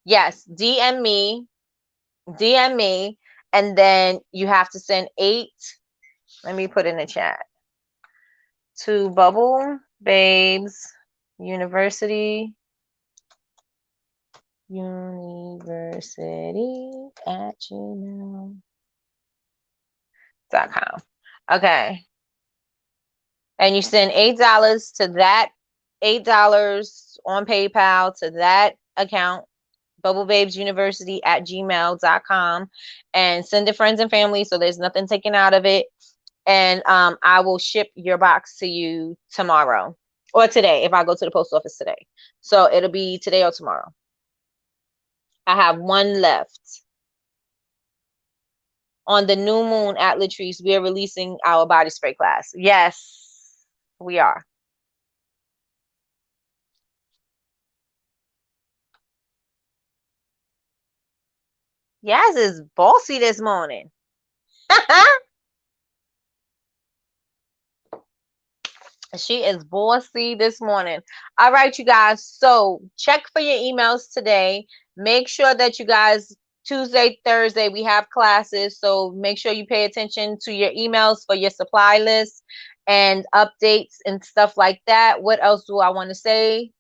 yes, DM me, and then you have to send 8. Let me put in the chat. To Bubble Babes University at gmail.com. Okay. And you send $8 to that, $8 on PayPal to that account, bubblebabesuniversity at gmail.com, and send to friends and family so there's nothing taken out of it. And I will ship your box to you tomorrow or today if I go to the post office today. So it'll be today or tomorrow. I have one left. On the new moon at Latrice, we are releasing our body spray class. Yes, we are. Yaz is bossy this morning. She is bossy this morning. All right, you guys. So check for your emails today. Make sure that you guys, Tuesday, Thursday, we have classes. So make sure you pay attention to your emails for your supply list and updates and stuff like that. What else do I want to say?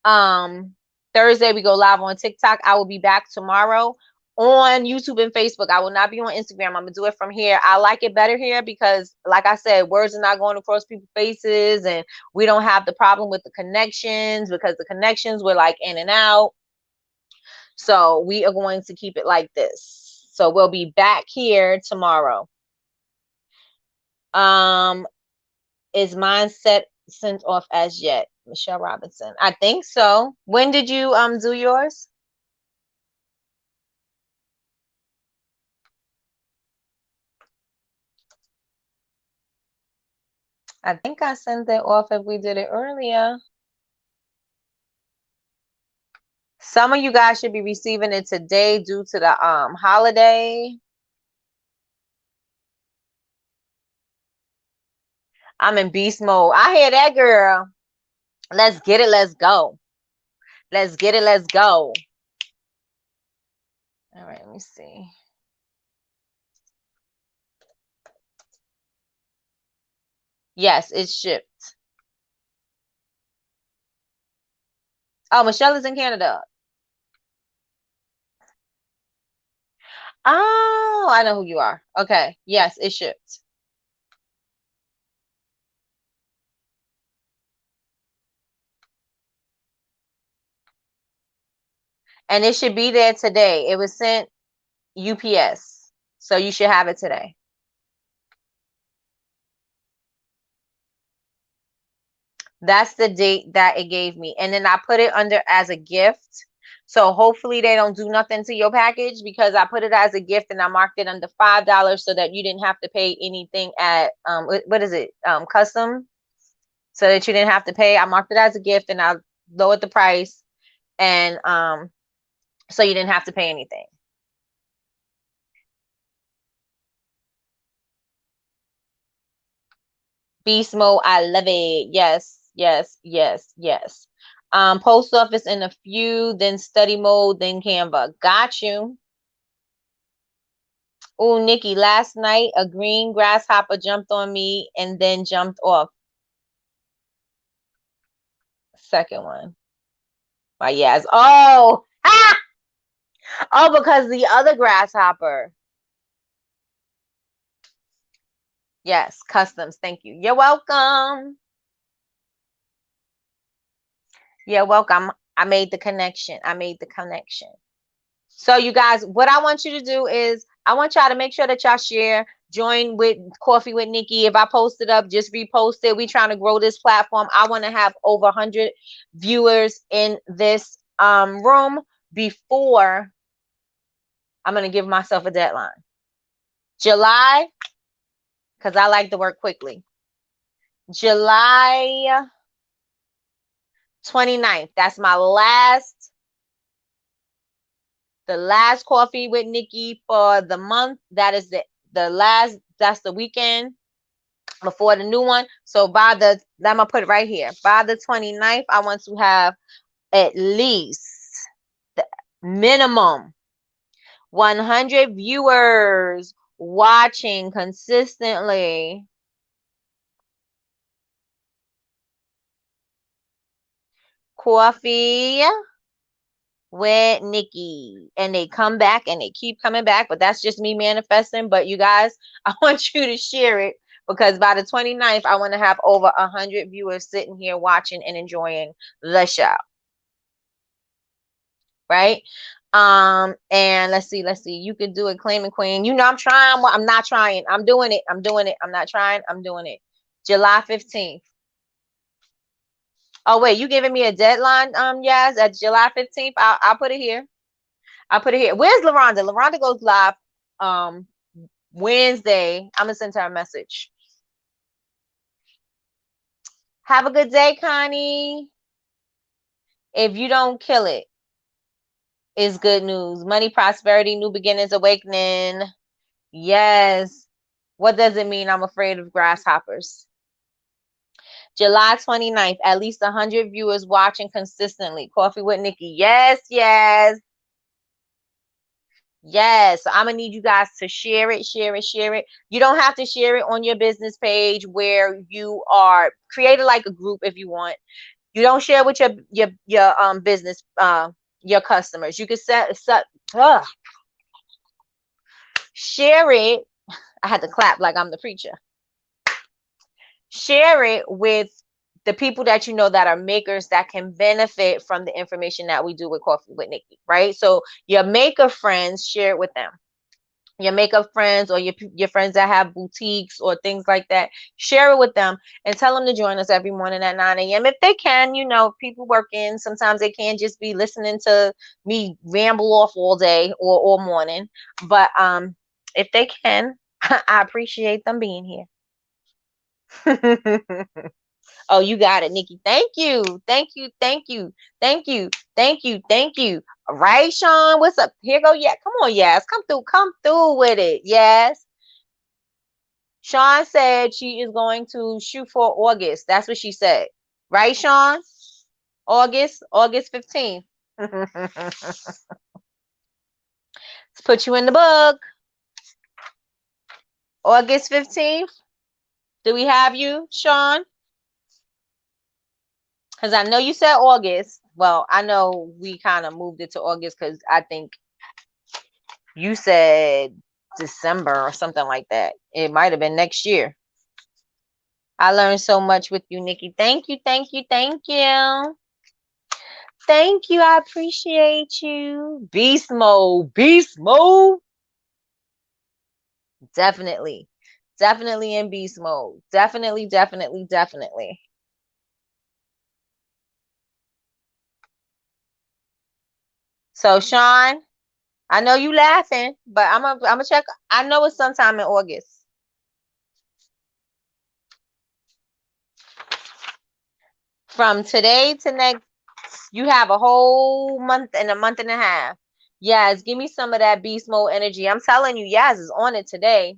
Thursday, we go live on TikTok. I will be back tomorrow on YouTube and Facebook. I will not be on Instagram. I'm gonna do it from here. I like it better here because, like I said, words are not going across people's faces, and we don't have the problem with the connections because the connections were like in and out. So we are going to keep it like this. So we'll be back here tomorrow. Is mine sent off as yet? Michelle Robinson. I think so. When did you do yours? I think I sent it off if we did it earlier. Some of you guys should be receiving it today due to the holiday. I'm in beast mode. I hear that, girl. Let's get it. Let's go. Let's get it. Let's go. All right, let me see. Yes, it's shipped. Oh, Michelle is in Canada. Oh, I know who you are. Okay. Yes, it's shipped. And it should be there today. It was sent UPS. So you should have it today. That's the date that it gave me. And then I put it under as a gift. So hopefully they don't do nothing to your package, because I put it as a gift and I marked it under $5 so that you didn't have to pay anything at what is it? Custom. So that you didn't have to pay. I marked it as a gift and I lowered the price, and so you didn't have to pay anything. Beast mode, I love it. Yes, yes, yes, yes. Post office in a few, then study mode, then Canva. Got you. Oh, Nikki, last night a green grasshopper jumped on me and then jumped off. Second one. My yes. Oh, ah! Oh, because the other grasshopper. Yes, customs. Thank you. You're welcome. You're welcome. I made the connection. I made the connection. So you guys, what I want you to do is I want y'all to make sure that y'all share, join with Coffee with Nikki. If I post it up, just repost it. We trying to grow this platform. I want to have over 100 viewers in this room before I'm going to give myself a deadline. July, because I like to work quickly. July 29th. That's my the last Coffee with Nikki for the month. That is the last, that's the weekend before the new one. So by the, I'm gonna put it right here. By the 29th, I want to have at least the minimum 100 viewers watching consistently. Coffee with Nikki, and they come back and they keep coming back, but that's just me manifesting. But you guys, I want you to share it, because by the 29th, I want to have over 100 viewers sitting here watching and enjoying the show. Right? And let's see. You can do it, claiming queen. You know, I'm trying. I'm not trying. I'm doing it. I'm not trying. I'm doing it. July 15th. Oh, wait, you giving me a deadline? Yes, at July 15th. I'll put it here. I'll put it here. Where's LaRonda? LaRonda goes live Wednesday. I'm gonna send her a message. Have a good day, Connie. If you don't kill it, it's good news. Money, prosperity, new beginnings, awakening. Yes. What does it mean? I'm afraid of grasshoppers. July 29th, at least 100 viewers watching consistently. Coffee with Nikki. Yes, yes. Yes. So I'm going to need you guys to share it, share it, share it. You don't have to share it on your business page where you are. Create it like a group if you want. You don't share with your business your customers. You can share it. I had to clap like I'm the preacher. Share it with the people that you know that are makers that can benefit from the information that we do with Coffee with Nikki, right? So your maker friends, share it with them. Your makeup friends or your friends that have boutiques or things like that, share it with them and tell them to join us every morning at 9 a.m. If they can, you know, people working, sometimes they can't just be listening to me ramble off all day or all morning. But if they can, I appreciate them being here. Oh, you got it, Nikki. Thank you. Thank you. Thank you. Thank you. Thank you. Thank you. All right, Sean. What's up? Here go. Yeah. Come on, yes. Come through. Come through with it. Yes. Sean said she is going to shoot for August. That's what she said. Right, Sean? August 15th. Let's put you in the book. August 15th. Do we have you, Sean? Because I know you said August. Well, I know we kind of moved it to August because I think you said December or something like that. It might have been next year. I learned so much with you, Nikki. Thank you, thank you, thank you. Thank you. I appreciate you. Beast mode. Beast mode. Definitely. Definitely in beast mode. Definitely, definitely, definitely. So Sean, I know you laughing, but I'm gonna check. I know it's sometime in August. From today to next, you have a whole month and a month and a half. Yes, give me some of that beast mode energy. I'm telling you, Yaz is on it today.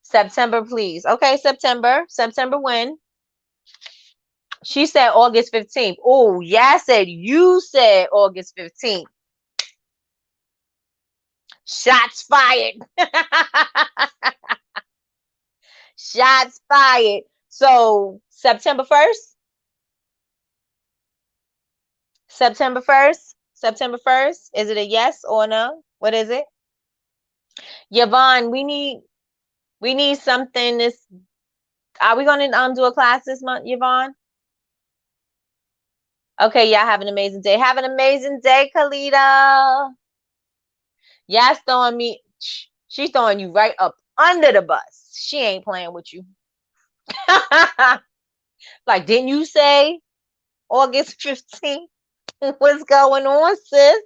September, please. Okay, September. September when? She said August 15th. Oh, Yaz said you said August 15th. Shots fired. Shots fired. So September 1st? September 1st? September 1st? Is it a yes or no? What is it? Yvonne, we need something this. Are we gonna do a class this month, Yvonne? Okay, y'all have an amazing day. Have an amazing day, Kalita. Y'all throwing me. She's throwing you right up under the bus. She ain't playing with you. Like, didn't you say August 15th? What's going on, sis?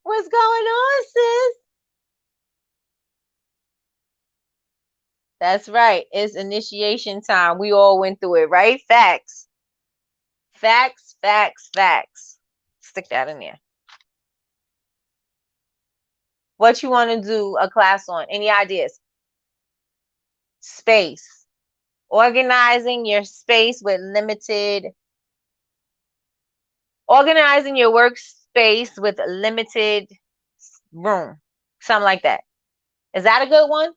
What's going on, sis? That's right. It's initiation time. We all went through it, right? Facts. Facts, facts, facts. Stick that in there. What you want to do a class on? Any ideas? Space. Organizing your space with organizing your workspace with limited room. Something like that. Is that a good one?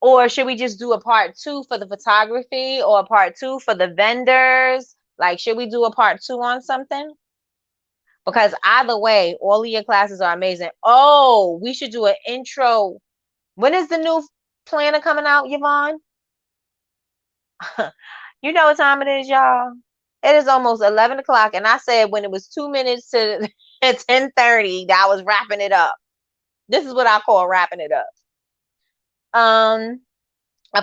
Or should we just do a part 2 for the photography or a part 2 for the vendors? Like, should we do a part 2 on something? Because either way, all of your classes are amazing. Oh, we should do an intro. When is the new planner coming out, Yvonne? You know what time it is, y'all? It is almost 11 o'clock, and I said when it was 2 minutes to 10:30 that I was wrapping it up. This is what I call wrapping it up. I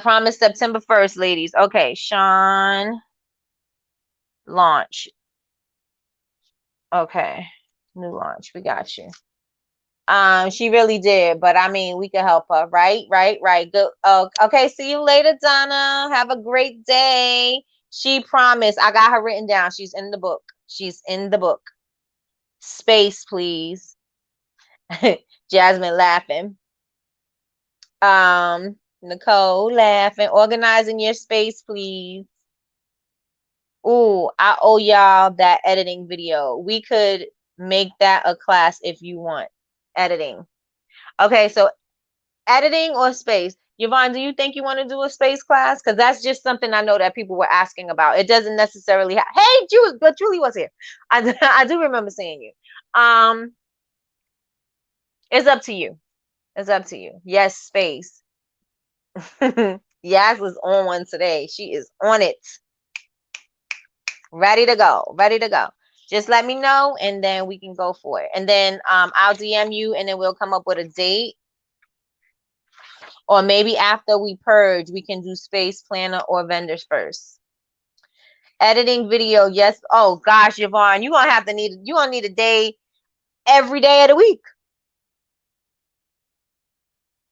promise September 1st, ladies. Okay, Sean launch. Okay, new launch. We got you. She really did, but I mean, we could help her, right? Right. Good. Okay, see you later, Donna. Have a great day. She promised. I got her written down. She's in the book. She's in the book. Space, please. Jasmine laughing. Nicole laughing. Organizing your space, please. Ooh, I owe y'all that editing video. We could make that a class if you want. Editing. Okay, so editing or space? Yvonne, do you think you want to do a space class? Because that's just something I know that people were asking about. It doesn't necessarily have. Hey, Julie, but Julie was here. I do remember seeing you. It's up to you. It's up to you. Yes, space. Yas was on one today. She is on it. Ready to go. Ready to go. Just let me know and then we can go for it. And then I'll DM you and then we'll come up with a date. Or maybe after we purge, we can do space planner or vendors first. Editing video, yes. Oh gosh, Yvonne, you're gonna need a day every day of the week.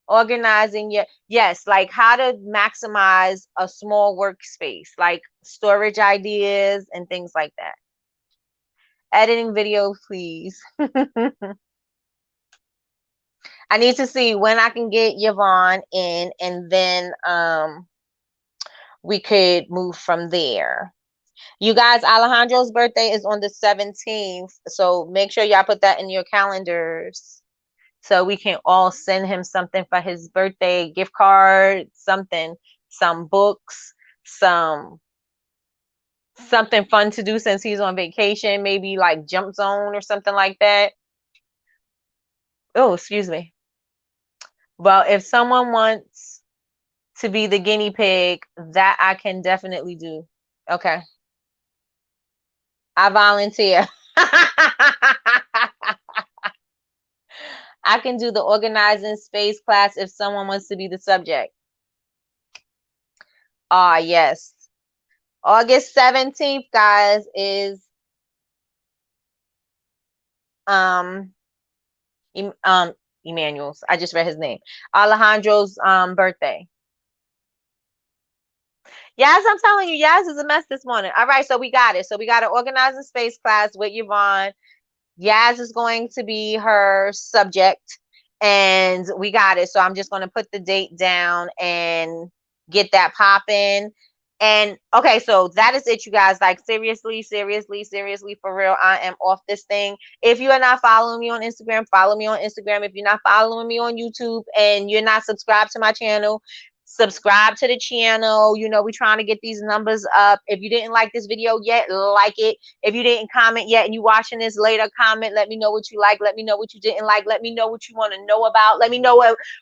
Organizing yes, like how to maximize a small workspace, like storage ideas and things like that. Editing video, please. I need to see when I can get Yvonne in, and then we could move from there. You guys, Alejandro's birthday is on the 17th, so make sure y'all put that in your calendars so we can all send him something for his birthday, gift card, something, some books, something fun to do since he's on vacation, maybe like Jump Zone or something like that. Oh, excuse me. Well, if someone wants to be the guinea pig, that I can definitely do. Okay. I volunteer. I can do the organizing space class if someone wants to be the subject. Ah, yes. August 17th, guys, is um, Emmanuel's. I just read his name. Alejandro's birthday. Yes, I'm telling you, Yaz is a mess this morning. All right, so we got it. So we got an organizing space class with Yvonne. Yaz is going to be her subject, and we got it. So I'm just going to put the date down and get that popping. And okay, so that is it, you guys. Like, seriously, seriously, seriously, for real, I am off this thing. If you are not following me on Instagram, follow me on Instagram. If you're not following me on YouTube and you're not subscribed to my channel, subscribe to the channel. You know, we're trying to get these numbers up. If you didn't like this video yet, like it. If you didn't comment yet and you watching this later, comment. Let me know what you like. Let me know what you didn't like. Let me know what you want to know about. Let me know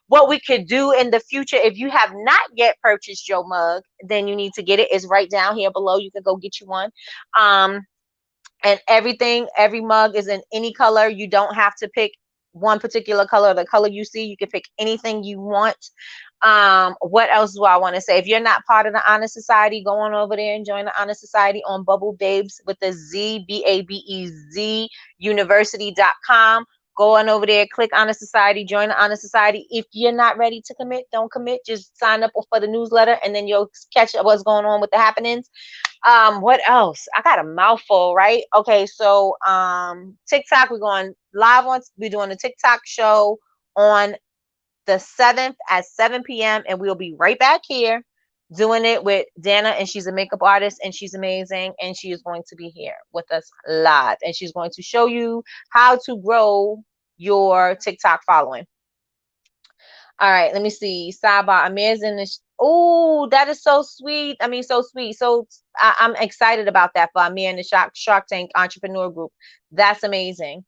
what we could do in the future. If you have not yet purchased your mug, then you need to get it. It's right down here below. You can go get you one. And every mug is in any color. You don't have to pick one particular color. The color you see, you can pick anything you want. What else do I want to say? If you're not part of the Honor Society, go on over there and join the Honor Society on Bubble Babes with the Z, BABEZ, university.com. Go on over there, click Honor Society, join the Honor Society. If you're not ready to commit, don't commit. Just sign up for the newsletter, and then you'll catch up what's going on with the happenings. What else? I got a mouthful, right? Okay, so TikTok, we're doing a TikTok show on the 7th at 7 p.m. and we'll be right back here doing it with Dana, and she's a makeup artist and she's amazing, and she is going to be here with us live, and she's going to show you how to grow your TikTok following. All right, let me see. Sidebar. Amir's in this. Oh, that is so sweet. I mean, so sweet. So I'm excited about that for Amir in the Shark Tank Entrepreneur Group. That's amazing.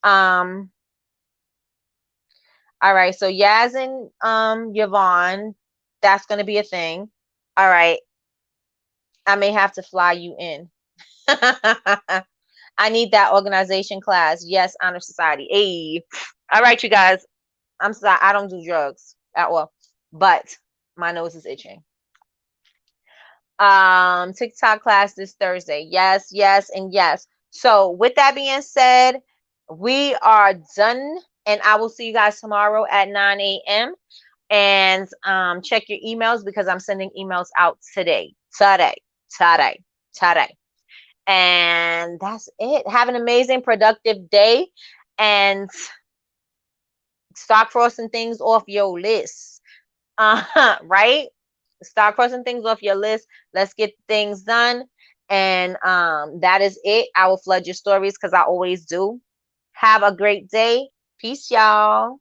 All right, so Yaz and Yvonne, that's gonna be a thing. All right, I may have to fly you in. I need that organization class. Yes, Honor Society. Hey. All right, you guys. I'm sorry, I don't do drugs at all, but my nose is itching. TikTok class this Thursday. Yes, yes, and yes. So with that being said, we are done, and I will see you guys tomorrow at 9 a.m. And check your emails because I'm sending emails out today. And that's it. Have an amazing, productive day, and start crossing things off your list. Right? Start crossing things off your list. Let's get things done. And that is it. I will flood your stories because I always do. Have a great day. Peace, y'all.